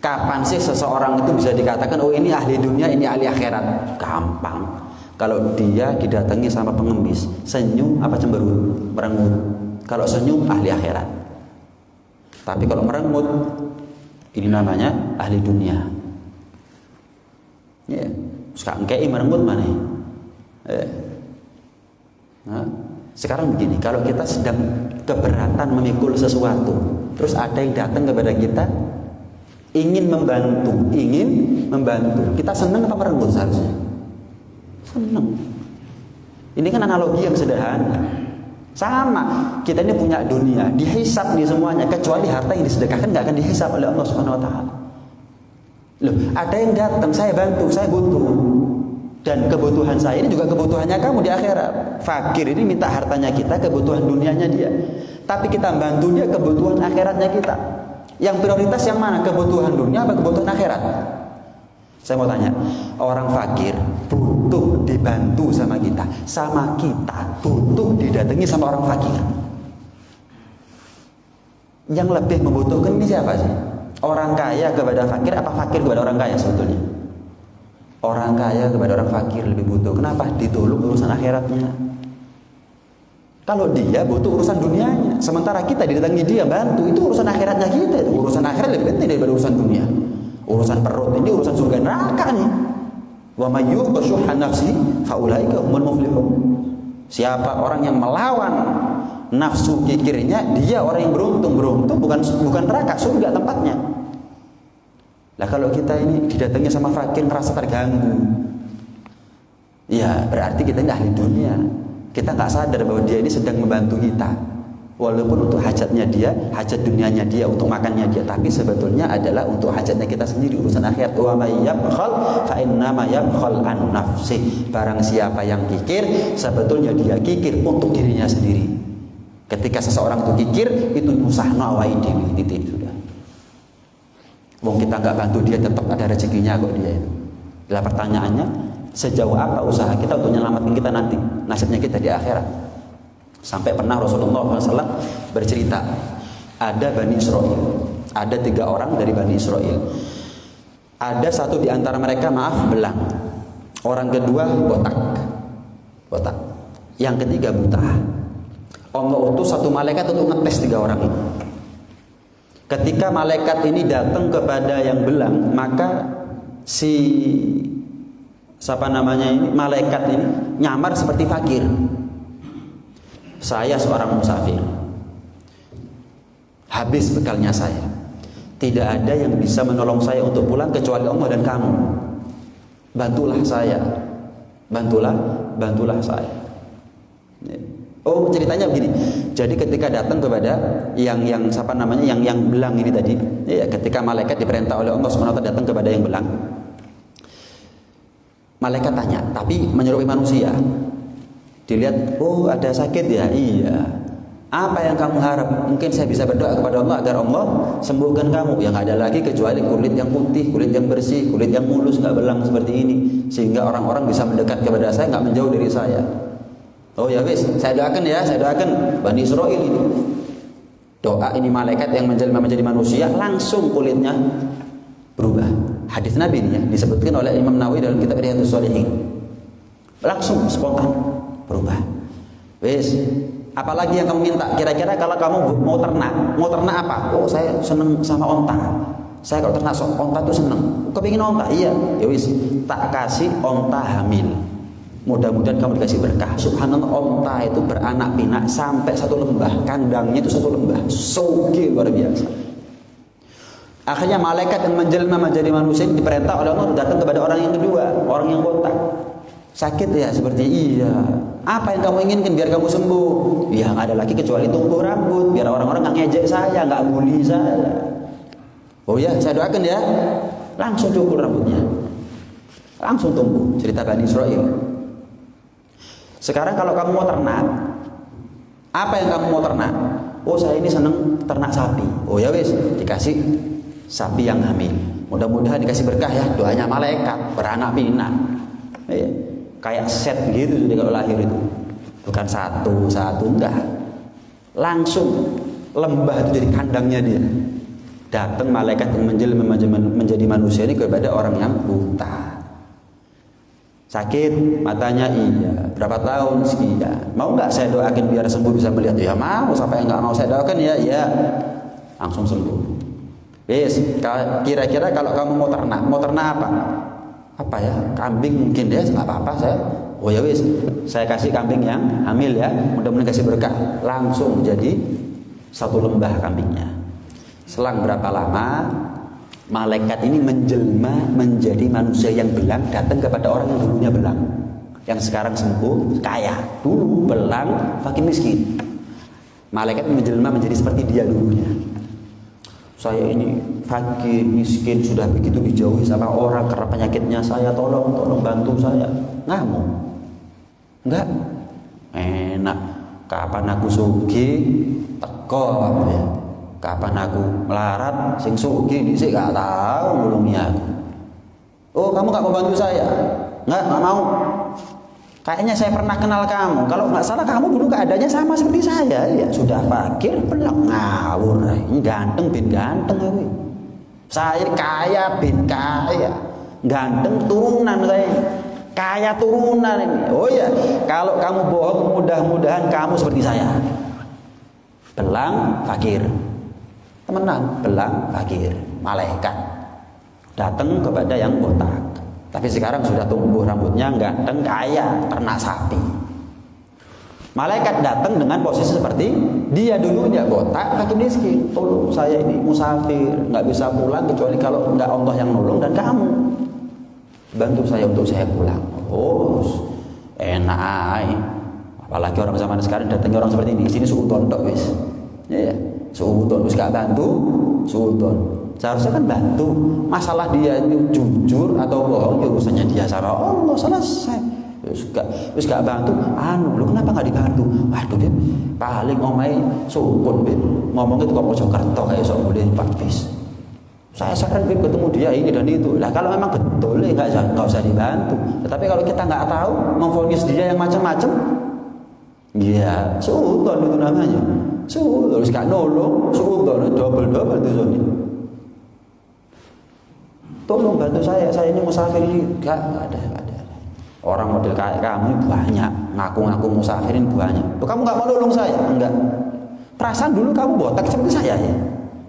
Kapan sih seseorang itu bisa dikatakan, oh ini ahli dunia, ini ahli akhirat? Gampang. Kalau dia didatangi sama pengemis, senyum apa cemberut? Merengut. Kalau senyum ahli akhirat. Tapi kalau merengut, ini namanya ahli dunia. Ya, sekarang kayak merengut mana? Nah, sekarang begini, kalau kita sedang keberatan memikul sesuatu, terus ada yang datang kepada kita ingin membantu, kita senang apa merenggut seharusnya? Senang. Ini kan analogi yang sederhana. Sama, kita ini punya dunia, dihisab nih semuanya, kecuali harta yang disedekahkan nggak akan dihisab oleh Allah Subhanahu wa taala. Loh, ada yang datang, saya bantu, saya butuh. Dan kebutuhan saya ini juga kebutuhannya kamu di akhirat. Fakir ini minta hartanya kita, kebutuhan dunianya dia. Tapi kita bantu dia kebutuhan akhiratnya kita. Yang prioritas yang mana? Kebutuhan dunia atau kebutuhan akhirat? Saya mau tanya, orang fakir butuh dibantu sama kita butuh didatangi sama orang fakir. Yang lebih membutuhkan ini siapa sih? Orang kaya kepada fakir apa fakir kepada orang kaya sebetulnya? Orang kaya kepada orang fakir lebih butuh. Kenapa? Ditolong urusan akhiratnya. Kalau dia butuh urusan dunianya, sementara kita didatangi dia bantu, itu urusan akhiratnya kita. Urusan akhirat lebih penting daripada urusan dunia. Urusan perut ini urusan surga neraka nih. Wa may yuqa syuhha nafsi fa ulaika humul muflihun. Siapa orang yang melawan nafsu kikirnya, dia orang yang beruntung bukan neraka, surga tempatnya. Lah kalau kita ini didatangi sama fakir merasa terganggu, ya berarti kita ini ahli dunia. Kita nggak sadar bahwa dia ini sedang membantu kita, walaupun untuk hajatnya dia, hajat dunianya dia, untuk makannya dia, tapi sebetulnya adalah untuk hajatnya kita sendiri, urusan akhirat. Wa may yabkhal fa innama yabkhal an nafsi. Barang siapa yang kikir, sebetulnya dia kikir untuk dirinya sendiri. Ketika seseorang itu kikir, itu musahna wa dewi, titik sudah. Wong kita nggak bantu dia, tetap ada rezekinya kok dia itu. Lah pertanyaannya, sejauh apa usaha kita untuk menyelamatkan kita nanti, nasibnya kita di akhirat? Sampai pernah Rasulullah SAW bercerita, ada Bani Israel, ada 3 orang dari Bani Israel. Ada satu di antara mereka belang, orang kedua botak, yang ketiga buta. Allah utus satu malaikat untuk ngetes 3 orang ini. Ketika malaikat ini datang kepada yang belang, maka malaikat ini nyamar seperti fakir. Saya seorang musafir, habis bekalnya saya, tidak ada yang bisa menolong saya untuk pulang kecuali Allah dan kamu. Bantulah saya. Oh, ceritanya begini. Jadi ketika datang kepada yang belang ini tadi, ya, ketika malaikat diperintah oleh Allah SWT datang kepada yang belang, malaikat tanya, tapi menyerupai manusia, Dilihat, oh ada sakit ya, iya. Apa yang kamu harap? Mungkin saya bisa berdoa kepada Allah agar Allah sembuhkan kamu. Yang nggak ada lagi kecuali kulit yang putih, kulit yang bersih, kulit yang mulus, nggak belang seperti ini, sehingga orang-orang bisa mendekat kepada saya, nggak menjauh dari saya. Oh ya wis, saya doakan ya, saya doakan Bani Israil ini. Doa ini malaikat yang menjelma menjadi manusia, langsung kulitnya berubah. Hadis Nabi ini ya, disebutkan oleh Imam Nawawi dalam kitab Riyadhus Shalihin. Langsung spontan berubah. Wis. Apalagi yang kamu minta? Kira-kira kalau kamu mau ternak apa? Oh saya seneng sama onta. Saya kalau ternak onta tuh seneng. Kepingin onta? Iya. Ya wis, tak kasih onta hamil. Mudah-mudahan kamu dikasih berkah. Subhanallah, onta itu beranak pinak sampai 1 lembah. Kandangnya itu 1 lembah. Soge luar biasa. Akhirnya malaikat yang menjelma menjadi manusia diperintah oleh Allah datang kepada orang yang kedua, orang yang botak. Sakit ya? Seperti iya. Apa yang kamu inginkan biar kamu sembuh? Ya nggak ada lagi kecuali tumbuh rambut, biar orang-orang nggak ngejek saya, nggak bully saya. Oh ya, saya doakan ya. Langsung tumbuh rambutnya, langsung tumbuh. Cerita Bani Israil. Sekarang kalau kamu mau ternak, apa yang kamu mau ternak? Oh saya ini seneng ternak sapi. Oh ya wis, dikasih sapi yang hamil. Mudah-mudahan dikasih berkah ya. Doanya malaikat, beranak pinak. Ya. Kayak set gitu jadi kalau lahir itu, bukan satu enggak, langsung lembah itu jadi kandangnya dia. Datang malaikat yang menjelma menjadi manusia ini kepada orang yang buta. Sakit matanya, iya. Berapa tahun? Sekian. Mau nggak saya doakan biar sembuh bisa melihat? Ya mau. Siapa yang nggak mau saya doakan ya? Ya langsung sembuh. Yes. Kira-kira kalau kamu mau ternak apa? Apa ya, kambing mungkin ya, nggak apa-apa saya. Oh ya wis, saya kasih kambing yang hamil ya, mudah-mudahan kasih berkah. Langsung jadi 1 lembah kambingnya. Selang berapa lama malaikat ini menjelma menjadi manusia yang belang, datang kepada orang yang dulunya belang, yang sekarang sembuh kaya. Dulu belang fakir miskin, malaikat menjelma menjadi seperti dia dulunya. Saya ini fakir miskin, sudah begitu dijauhi sama orang karena penyakitnya saya, tolong bantu saya. Ngamuk? Enggak. Enak. Kapan aku sugih teko ya. Kapan aku melarat sing sugih dhisik gak tahu nulungi aku. Oh, kamu gak mau bantu saya? Enggak mau. Kayaknya saya pernah kenal kamu. Kalau nggak salah kamu dulu keadaannya sama seperti saya. Ya sudah fakir, belum ngawur. Ganteng bin ganteng aku. Saya kaya bin kaya. Ganteng turunan saya. Kaya turunan ini. Oh ya, kalau kamu bohong mudah-mudahan kamu seperti saya. Belang fakir. Temenan, belang fakir. Malaikat datang kepada yang botak. Tapi sekarang sudah tumbuh rambutnya, ganteng, kaya, ternak sapi. Malaikat datang dengan posisi seperti dia dulunya botak, fakir miskin. Tolong saya ini musafir, nggak bisa pulang kecuali kalau nggak Allah yang nolong dan kamu bantu saya untuk saya pulang. Oh, enak ay. Apalagi orang zaman sekarang datangnya orang seperti ini. Di sini suudon tok wis. Ya, suudon wis gak bantu, suudon. Seharusnya kan bantu. Masalah dia itu jujur atau bohong, ya urusannya dia sama Allah, selesai. Terus gak bantu. Lu kenapa gak dibantu? Waduh, Bib, paling omai sukun, Bib. Ngomongnya itu kok Mojokerto kayak sok boleh praktis. Saya sering Bib ketemu dia ini dan itu. Lah kalau memang betul ya gak usah dibantu. Tetapi kalau kita gak tahu memvonis dia yang macam-macam, ya suudon itu namanya. Suudon, terus gak nolong, suudon double itu Zoni. Tolong bantu saya ini musafir ini. Gak ada. Orang model kayak kamu banyak, ngaku-ngaku musafirin banyak. Tuh, kamu gak mau nolong saya? Enggak. Perasaan dulu kamu botak seperti saya ya.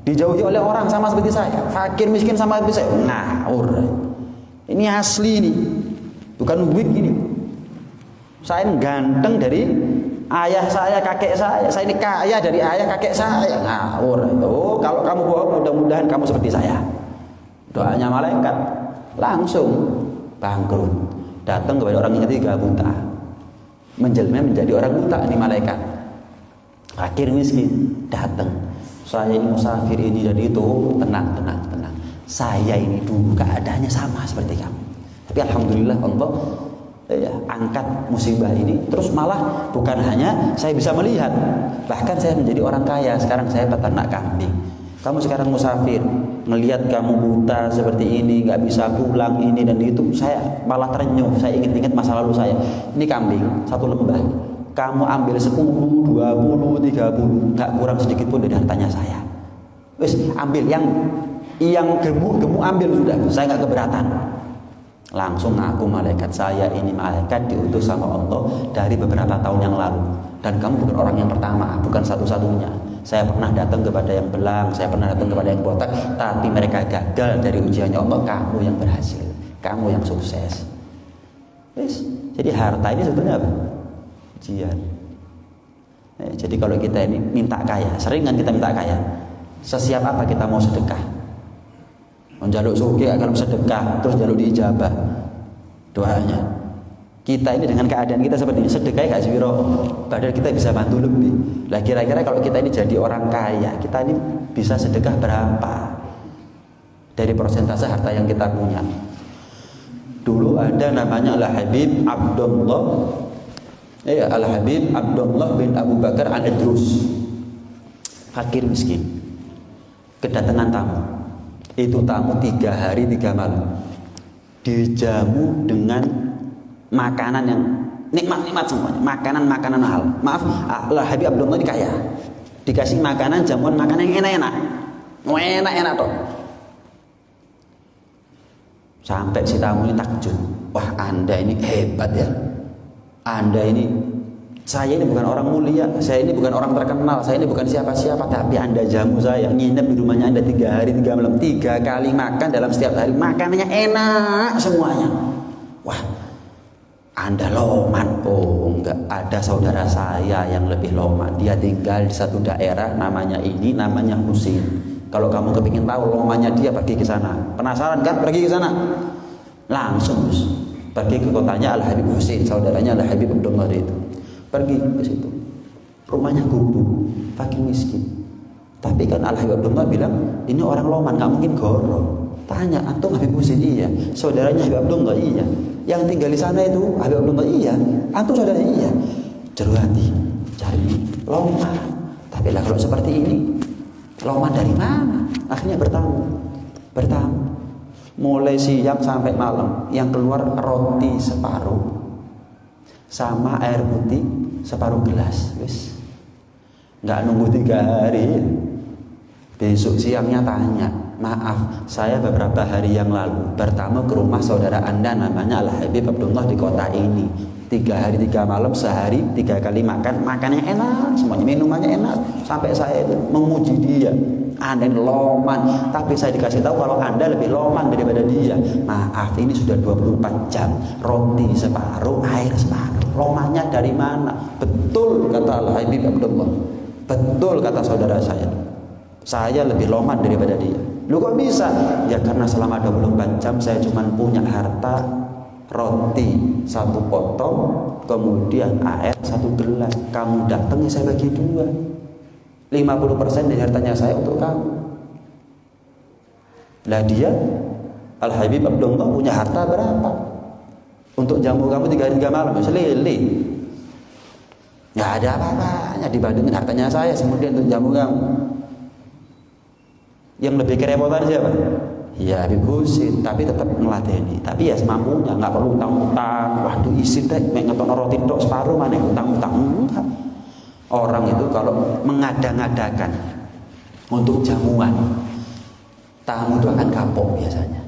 Dijauhi oleh orang sama seperti saya. Fakir miskin sama seperti saya. Ngawur. Ini asli ini. Bukan wig ini. Saya ganteng dari ayah saya, kakek saya. Saya ini kaya dari ayah, kakek saya. Ngawur. Oh, kalau kamu bohong mudah-mudahan kamu seperti saya. Doanya malaikat langsung bangkrut. Datang kepada orang yang ketiga buta, menjelma menjadi orang buta ini malaikat. Fakir miskin datang. Saya ini musafir ini dan itu. Tenang. Saya ini dulu keadaannya sama seperti kamu. Tapi alhamdulillah Allah ya, angkat musibah ini. Terus malah bukan hanya saya bisa melihat, bahkan saya menjadi orang kaya. Sekarang saya peternak kambing. Kamu sekarang musafir, melihat kamu buta seperti ini, nggak bisa pulang ini dan itu, saya malah terenyuh. Saya ingat-ingat masa lalu saya. Ini kambing satu lembah, kamu ambil 10, 20, 30, nggak kurang sedikit pun dari hartanya saya. Wes ambil yang gemuk ambil sudah, saya nggak keberatan. Langsung ngaku malaikat, saya ini malaikat diutus sama Allah dari beberapa tahun yang lalu, dan kamu bukan orang yang pertama, bukan satu-satunya. Saya pernah datang kepada yang belang, saya pernah datang kepada yang botak, tapi mereka gagal dari ujiannya Allah. Kamu yang berhasil, kamu yang sukses. Wes, jadi harta ini sebetulnya apa? Ujian. Jadi kalau kita ini minta kaya, sering kan kita minta kaya, sesiap apa kita mau sedekah? Menjaluk sugih akan sedekah, terus jaluk diijabah doanya. Kita ini dengan keadaan kita seperti ini, sedekah gak sewiro, padahal kita bisa bantu lebih. Lah kira-kira kalau kita ini jadi orang kaya, kita ini bisa sedekah berapa dari persentase harta yang kita punya? Dulu ada namanya Al-Habib Abdullah, Al-Habib Abdullah bin Abu Bakar Al-Idrus, fakir miskin. Kedatangan tamu, itu tamu 3 hari 3 malam, dijamu dengan makanan yang nikmat-nikmat semuanya, makanan mahal. Maaf, Al-Habib Abdullah ini kaya, dikasih makanan, jamuan makanan yang enak-enak toh. Sampai si tamu ini takjub, wah Anda ini hebat ya, saya ini bukan orang mulia, saya ini bukan orang terkenal, saya ini bukan siapa-siapa, tapi Anda jamu saya, nginep di rumahnya Anda 3 hari 3 malam, 3 kali makan dalam setiap hari, makanannya enak semuanya. Wah, Anda loman. Oh enggak, ada saudara saya yang lebih loman, dia tinggal di satu daerah namanya Husin. Kalau kamu kepingin tahu lomannya dia, pergi ke sana. Penasaran kan? Pergi ke sana langsung, pergi ke kotanya Al-Habib Husin, saudaranya Al-Habib Abdullah itu. Pergi ke situ, rumahnya gubuk, fakir miskin. Tapi kan Al-Habib Abdullah bilang, ini orang loman, nggak mungkin goro. Tanya, antum Habib Husin? Iya. Saudaranya Habib Abdullah? Iya. Yang tinggal di sana itu Habib Abdullah? Iya. Antum saudaranya? Iya. Jeruhati, cari loman. Tapi lah kalau seperti ini, loman dari mana? Akhirnya bertamu. Mulai siang sampai malam, yang keluar roti separuh sama air putih separuh gelas. Wis, nggak nunggu 3 hari. Besok siangnya tanya, maaf, saya beberapa hari yang lalu bertamu ke rumah saudara Anda namanya Al-Habib Abdullah di kota ini. 3 hari 3 malam, sehari 3 kali makan, makannya enak, semuanya minumannya enak. Sampai saya itu memuji dia, Anda ini loman, tapi saya dikasih tahu kalau Anda lebih loman daripada dia. Maaf, ini sudah 24 jam, roti separuh, air separuh. Lomannya dari mana? Betul kata Al-Habib Abdullah, betul kata saudara saya lebih loman daripada dia. Lu kok bisa? Ya karena selama 24 jam saya cuma punya harta roti 1 potong, kemudian air 1 gelas. Kamu datang ya saya bagi 2. 50% dari hartanya saya untuk kamu. Lah dia Al-Habib Abdullah punya harta berapa? Untuk jamu kamu 3 hari 3 malam, selili. Nggak ada apa-apanya dibandingin hartanya saya kemudian untuk jamu kamu. Yang lebih kerepotan siapa? Ya Habib Husin, tapi tetap ngeladeni. Tapi ya semampunya, nggak perlu utang-utang. Waduh isin deh, ngetokno roti tok separuh, mana utang-utang. Enggak. Orang itu kalau mengada-ngadakan untuk jamuan, tamu itu akan kapok biasanya.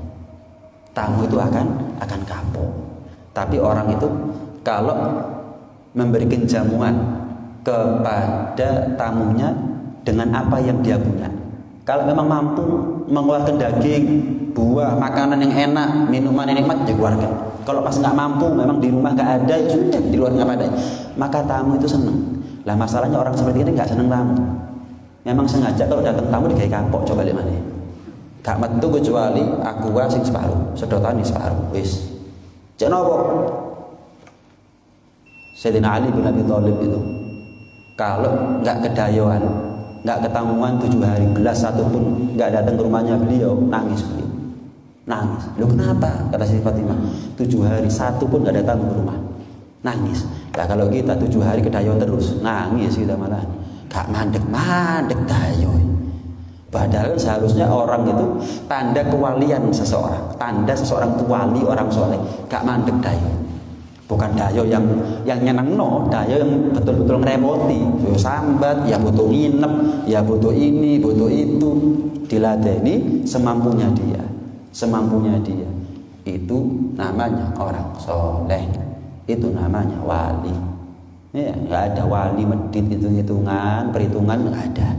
Tamu itu akan kapok. Tapi orang itu kalau memberikan jamuan kepada tamunya dengan apa yang dia punya. Kalau memang mampu mengeluarkan daging, buah, makanan yang enak, minuman yang nikmat, dikeluarkan. Kalau pas nggak mampu, memang di rumah nggak ada, ya sudah di luar nggak ada. Maka tamu itu senang. Lah masalahnya orang seperti ini nggak senang tamu. Memang sengaja kalau datang tamu digawe kapok, coba lihat mana. Gak metu kecuali aku sing separuh, sedotani separuh, wis. Cek nopo? Sayyidina Ali bin Abi Thalib itu kalau nggak kedayoan, nggak ketemuan 7 hari, belas satu pun nggak datang ke rumahnya beliau, nangis beliau. Nangis. Loh kenapa? Kata Siti Fatimah, 7 hari satu pun gak datang ke rumah. Nangis. Nah kalau kita 7 hari ke dayo terus, nangis kita malah. Gak mandek-mandek dayo. Padahal seharusnya orang itu tanda kewalian seseorang, tanda seseorang itu wali, orang soleh, gak mandek dayo. Bukan dayo yang nyeneng, no, dayo yang betul-betul ngerepoti, ya sambat, ya butuh nginep, ya butuh ini, butuh itu, diladeni semampunya dia. Semampunya dia. Itu namanya orang soleh. Itu namanya wali. Ya, nggak ada wali medit hitung-hitungan, perhitungan nggak ada.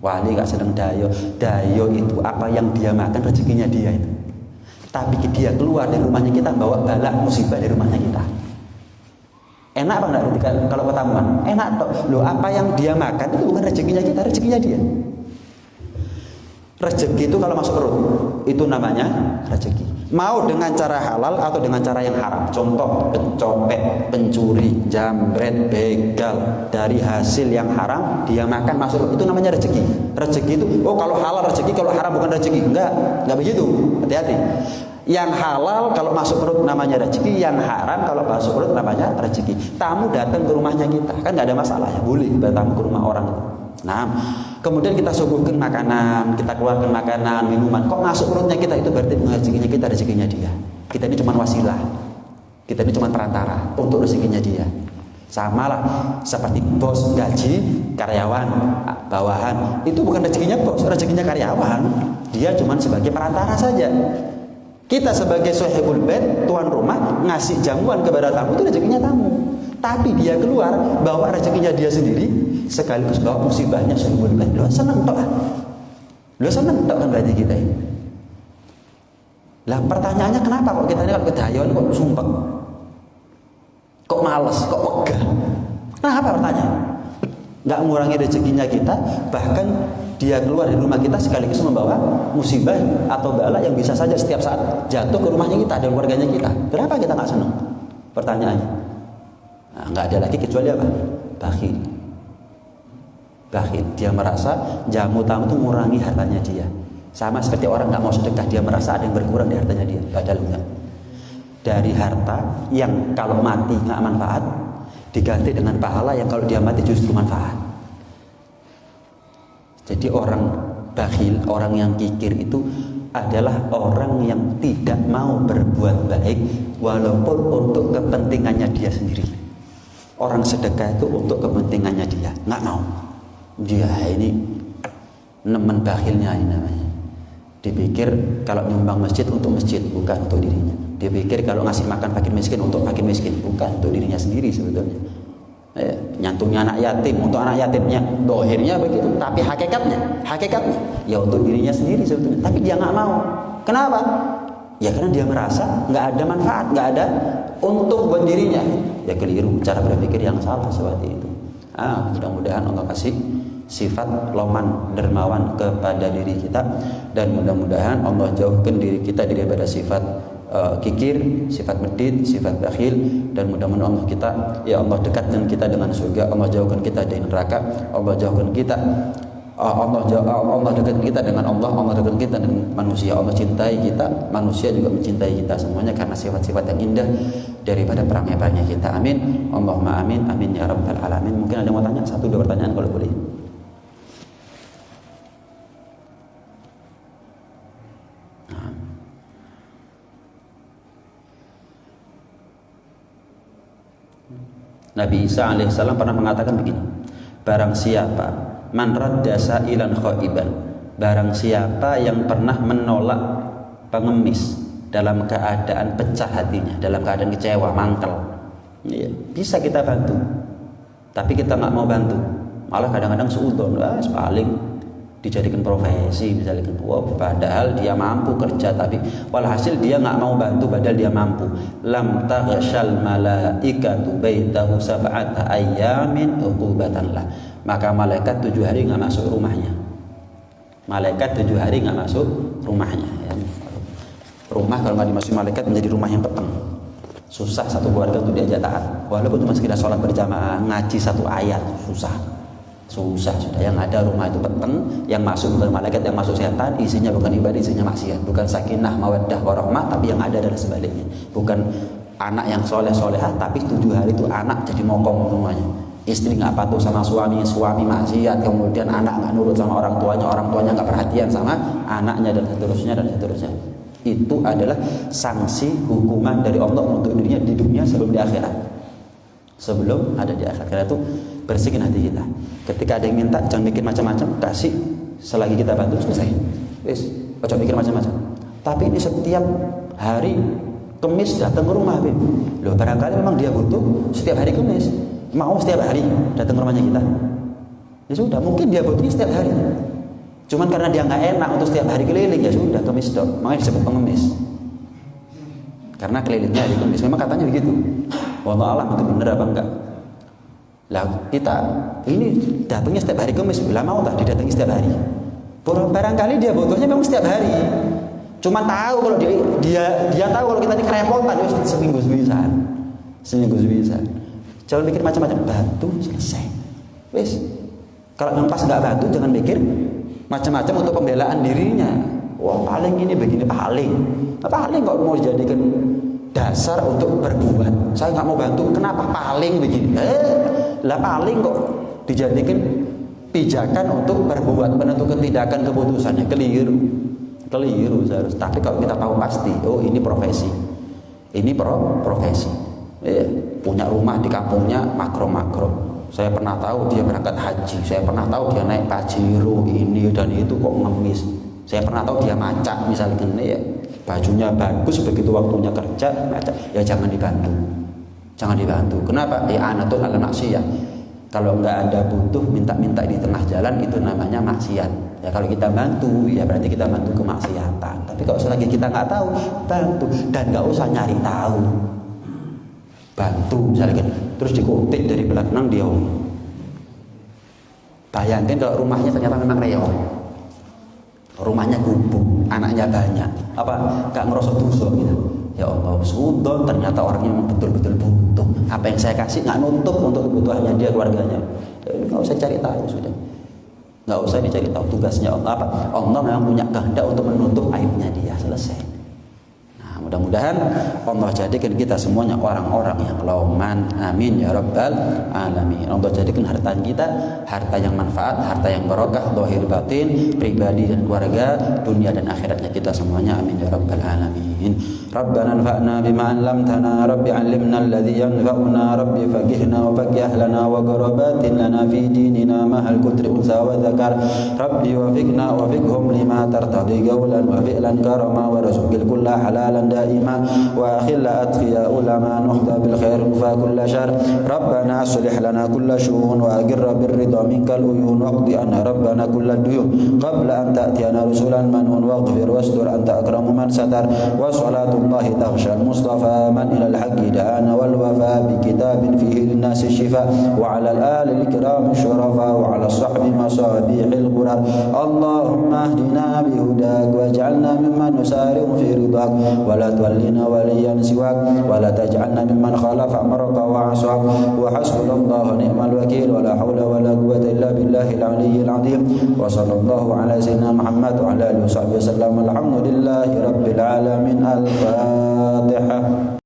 Wali nggak sedang dayo. Dayo itu apa yang dia makan rezekinya dia itu. Tapi dia keluar dari rumahnya kita bawa bala musibah dari rumahnya kita. Enak apa enggak kalau ketamuan? Enak toh. Loh, apa yang dia makan itu bukan rezekinya kita, rezekinya dia. Rezeki itu kalau masuk perut, itu namanya rezeki. Mau dengan cara halal atau dengan cara yang haram. Contoh, pencopet, pencuri, jambret, begal, dari hasil yang haram dia makan masuk, itu namanya rezeki. Rezeki itu, oh kalau halal rezeki, kalau haram bukan rezeki. Enggak begitu. Hati-hati. Yang halal kalau masuk perut namanya rezeki, yang haram kalau masuk perut namanya rezeki. Tamu datang ke rumahnya kita, kan nggak ada masalah ya, boleh datang ke rumah orang itu. Nah, kemudian kita suguhkan makanan, kita keluarkan makanan, minuman. Kok masuk perutnya kita, itu berarti rezekinya kita, rezekinya dia. Kita ini cuma wasilah, kita ini cuma perantara untuk rezekinya dia. Sama lah seperti bos gaji karyawan bawahan, itu bukan rezekinya bos, rezekinya karyawan. Dia cuma sebagai perantara saja. Kita sebagai sahibul bait, tuan rumah, ngasih jamuan kepada tamu, itu rezekinya tamu. Tapi dia keluar bawa rezekinya dia sendiri, sekaligus bawa musibahnya sahibul bait. Lo seneng toh? Lo seneng toh kan berarti kita ini. Lah pertanyaannya kenapa kok kita ini kalau kedayon kok sumpek? Kok males, kok wegah? Kenapa pertanyaan? Nggak mengurangi rezekinya kita, bahkan dia keluar dari rumah kita sekaligus membawa musibah atau bala yang bisa saja setiap saat jatuh ke rumahnya kita dan keluarganya kita. Kenapa kita nggak senang? Pertanyaannya. Nah, nggak ada lagi kecuali apa? Bakhil. Bakhil. Dia merasa jamu tamu itu mengurangi hartanya dia. Sama seperti orang nggak mau sedekah, dia merasa ada yang berkurang di hartanya dia. Padahal enggak. Dari harta yang kalau mati nggak manfaat, diganti dengan pahala yang kalau dia mati justru manfaat. Jadi orang bakhil, orang yang kikir itu adalah orang yang tidak mau berbuat baik walaupun untuk kepentingannya dia sendiri. Orang sedekah itu untuk kepentingannya dia, nggak mau. Dia ini nemen bakhilnya ini namanya. Dipikir kalau nyumbang masjid untuk masjid, bukan untuk dirinya. Dipikir kalau ngasih makan fakir miskin untuk fakir miskin, bukan untuk dirinya sendiri sebetulnya. Nyantungnya anak yatim untuk anak yatimnya, dohirnya begitu, tapi hakikatnya ya untuk dirinya sendiri sebetulnya. Tapi dia nggak mau. Kenapa? Ya karena dia merasa nggak ada manfaat, nggak ada untung buat dirinya. Ya keliru, cara berpikir yang salah seperti itu. Mudah-mudahan Allah kasih sifat loman dermawan kepada diri kita, dan mudah-mudahan Allah jauhkan diri kita daripada sifat kikir, sifat medit, sifat bakhil, dan mudah-mudahan Allah kita, ya Allah dekatkan kita dengan surga, Allah jauhkan kita dari neraka, Allah jauhkan kita, Allah dekatkan kita dengan Allah dekatkan kita dengan manusia, Allah cintai kita, manusia juga mencintai kita semuanya karena sifat-sifat yang indah daripada perangai-perangai kita. Amin, Allahumma amin, amin ya rabbal alamin. Mungkin ada yang mau tanya, 1-2 pertanyaan kalau boleh. Nabi Isa alaihissalam pernah mengatakan begini, barang siapa man radda sa'ilan khaiban, barang siapa yang pernah menolak pengemis dalam keadaan pecah hatinya, dalam keadaan kecewa, mangkel, ya, bisa kita bantu, tapi kita nggak mau bantu, malah kadang-kadang suudon, paling dijadikan profesi misalnya, padahal dia mampu kerja, tapi walhasil dia nggak mau bantu padahal dia mampu. Lam taghshal malaikatu baitahu sab'ata ayyamin uqubatan lah, maka malaikat 7 hari nggak masuk rumahnya. Malaikat 7 hari nggak masuk rumahnya ya. Rumah kalau nggak dimasuki malaikat menjadi rumah yang peteng, susah satu keluarga untuk diajak taat, walaupun cuma sekedar sholat berjamaah, ngaji 1 ayat susah. Susah sudah. Yang ada rumah itu peteng, yang masuk bukan malaikat, yang masuk setan, isinya bukan ibadah, isinya maksiat. Bukan sakinah, mawaddah, warahmah, tapi yang ada adalah sebaliknya. Bukan anak yang soleh-solehah, tapi 7 hari itu anak jadi mokong semuanya. Istri nggak patuh sama suami, suami maksiat, kemudian anak nggak nurut sama orang tuanya nggak perhatian sama anaknya, dan seterusnya dan seterusnya. Itu adalah sanksi hukuman dari Allah untuk dirinya di dunia sebelum di akhirat. Sebelum ada di akhirat itu bersihin hati kita. Ketika ada yang minta, jangan mikir macam-macam, kasih selagi kita bantu, selesai. Wis, jangan mikir macam-macam. Tapi ini setiap hari Kemis datang ke rumah, Habib. Loh, barangkali memang dia butuh setiap hari Kemis. Mau setiap hari datang ke rumahnya kita. Ya sudah, mungkin dia butuhnya setiap hari. Cuman karena dia nggak enak untuk setiap hari keliling, ya sudah Kemis dong. Makanya disebut pengemis. Karena kelilingnya hari Kemis. Memang katanya begitu. Wallahu a'lam itu benar apa enggak. Lah kita ini datangnya setiap hari Kemis, bila mau tak didatangi setiap hari. Barangkali dia butuhnya memang setiap hari. Cuma tahu kalau dia tahu kalau kita ini kerepotan, seminggu sebisan. Jangan mikir macam-macam, bantu selesai. Wis. Kalau pas nggak bantu jangan mikir macam-macam untuk pembelaan dirinya. Wah, paling ini begini, paling kok mau dijadikan dasar untuk berbuat. Saya nggak mau bantu, kenapa paling begini? Lah paling kok dijadikan pijakan untuk berbuat, menentukan tindakan keputusannya. Keliru seharusnya. Tapi kalau kita tahu pasti, oh ini profesi, punya rumah di kampungnya makro. Saya pernah tahu dia berangkat haji, saya pernah tahu dia naik Pajero ini dan itu kok ngemis. Saya pernah tahu dia macak misalnya, ya bajunya bagus, begitu waktunya kerja macak, ya jangan dibantu. Kenapa? Ya anatul ala maksiyah. Kalau nggak ada butuh minta-minta di tengah jalan, itu namanya maksiat. Ya kalau kita bantu, ya berarti kita bantu kemaksiatan. Tapi kalau selagi kita nggak tahu, bantu dan nggak usah nyari tahu. Bantu misalnya terus dikutip dari belakang dia. Bayangkan kalau rumahnya ternyata memang reot, rumahnya gubuk, anaknya banyak, apa gak ngerasa dosa gitu. Ya Allah, sudah ternyata orangnya memang betul-betul butuh. Apa yang saya kasih nggak nutup untuk kebutuhannya dia, keluarganya. Nggak usah cari tahu, sudah. Nggak usah dicari tahu, tugasnya Allah apa? Allah memang punya kehendak untuk menutup aibnya dia, selesai. Mudah-mudahan Allah jadikan kita semuanya orang-orang yang lauman, amin ya rabbal alamin. Allah jadikan harta kita harta yang manfaat, harta yang barokah, zahir batin, pribadi dan keluarga, dunia dan akhiratnya kita semuanya, amin ya rabbal alamin. Rabbana anfa'na bima 'allamtana, rabbi 'allimna alladhi yanfa'una, rabbi faqihna wa faqih ahlana wa qarabatin lana fi dinina mahal kutri unsa wa dzakar, rabbi wafiqna wa fiqhum lima tartadi qawlan wa fi'lan karama wa rizqil kulla halalan دائما وأخل أتقياء لما نخضى بالخير فكل شر ربنا أصلح لنا كل شؤون وأقر بالرضا منك العيون واقض عنا ربنا كل الديون قبل أن تأتينا رسلا منون واغفر واستر أنت أكرم من ستر وصلاة الله تغشى المصطفى من إلى الحق دعانا والوفاء بكتاب فيه للناس الشفاء وعلى الآل الكرام الشرفاء وعلى الصحب مصابيح الغرر اللهم اهدنا بهداك واجعلنا ممن نسارع في رضاك ولا تولنا وليا سواك ولا تجعلنا ممن خالف أمرك وعصاك وحسبنا الله ونعم الوكيل ولا حول ولا قوة إلا بالله العلي العظيم وصلى الله على سيدنا محمد وعلى آله وصحبه وسلم الحمد لله رب العالمين. الفاتحة.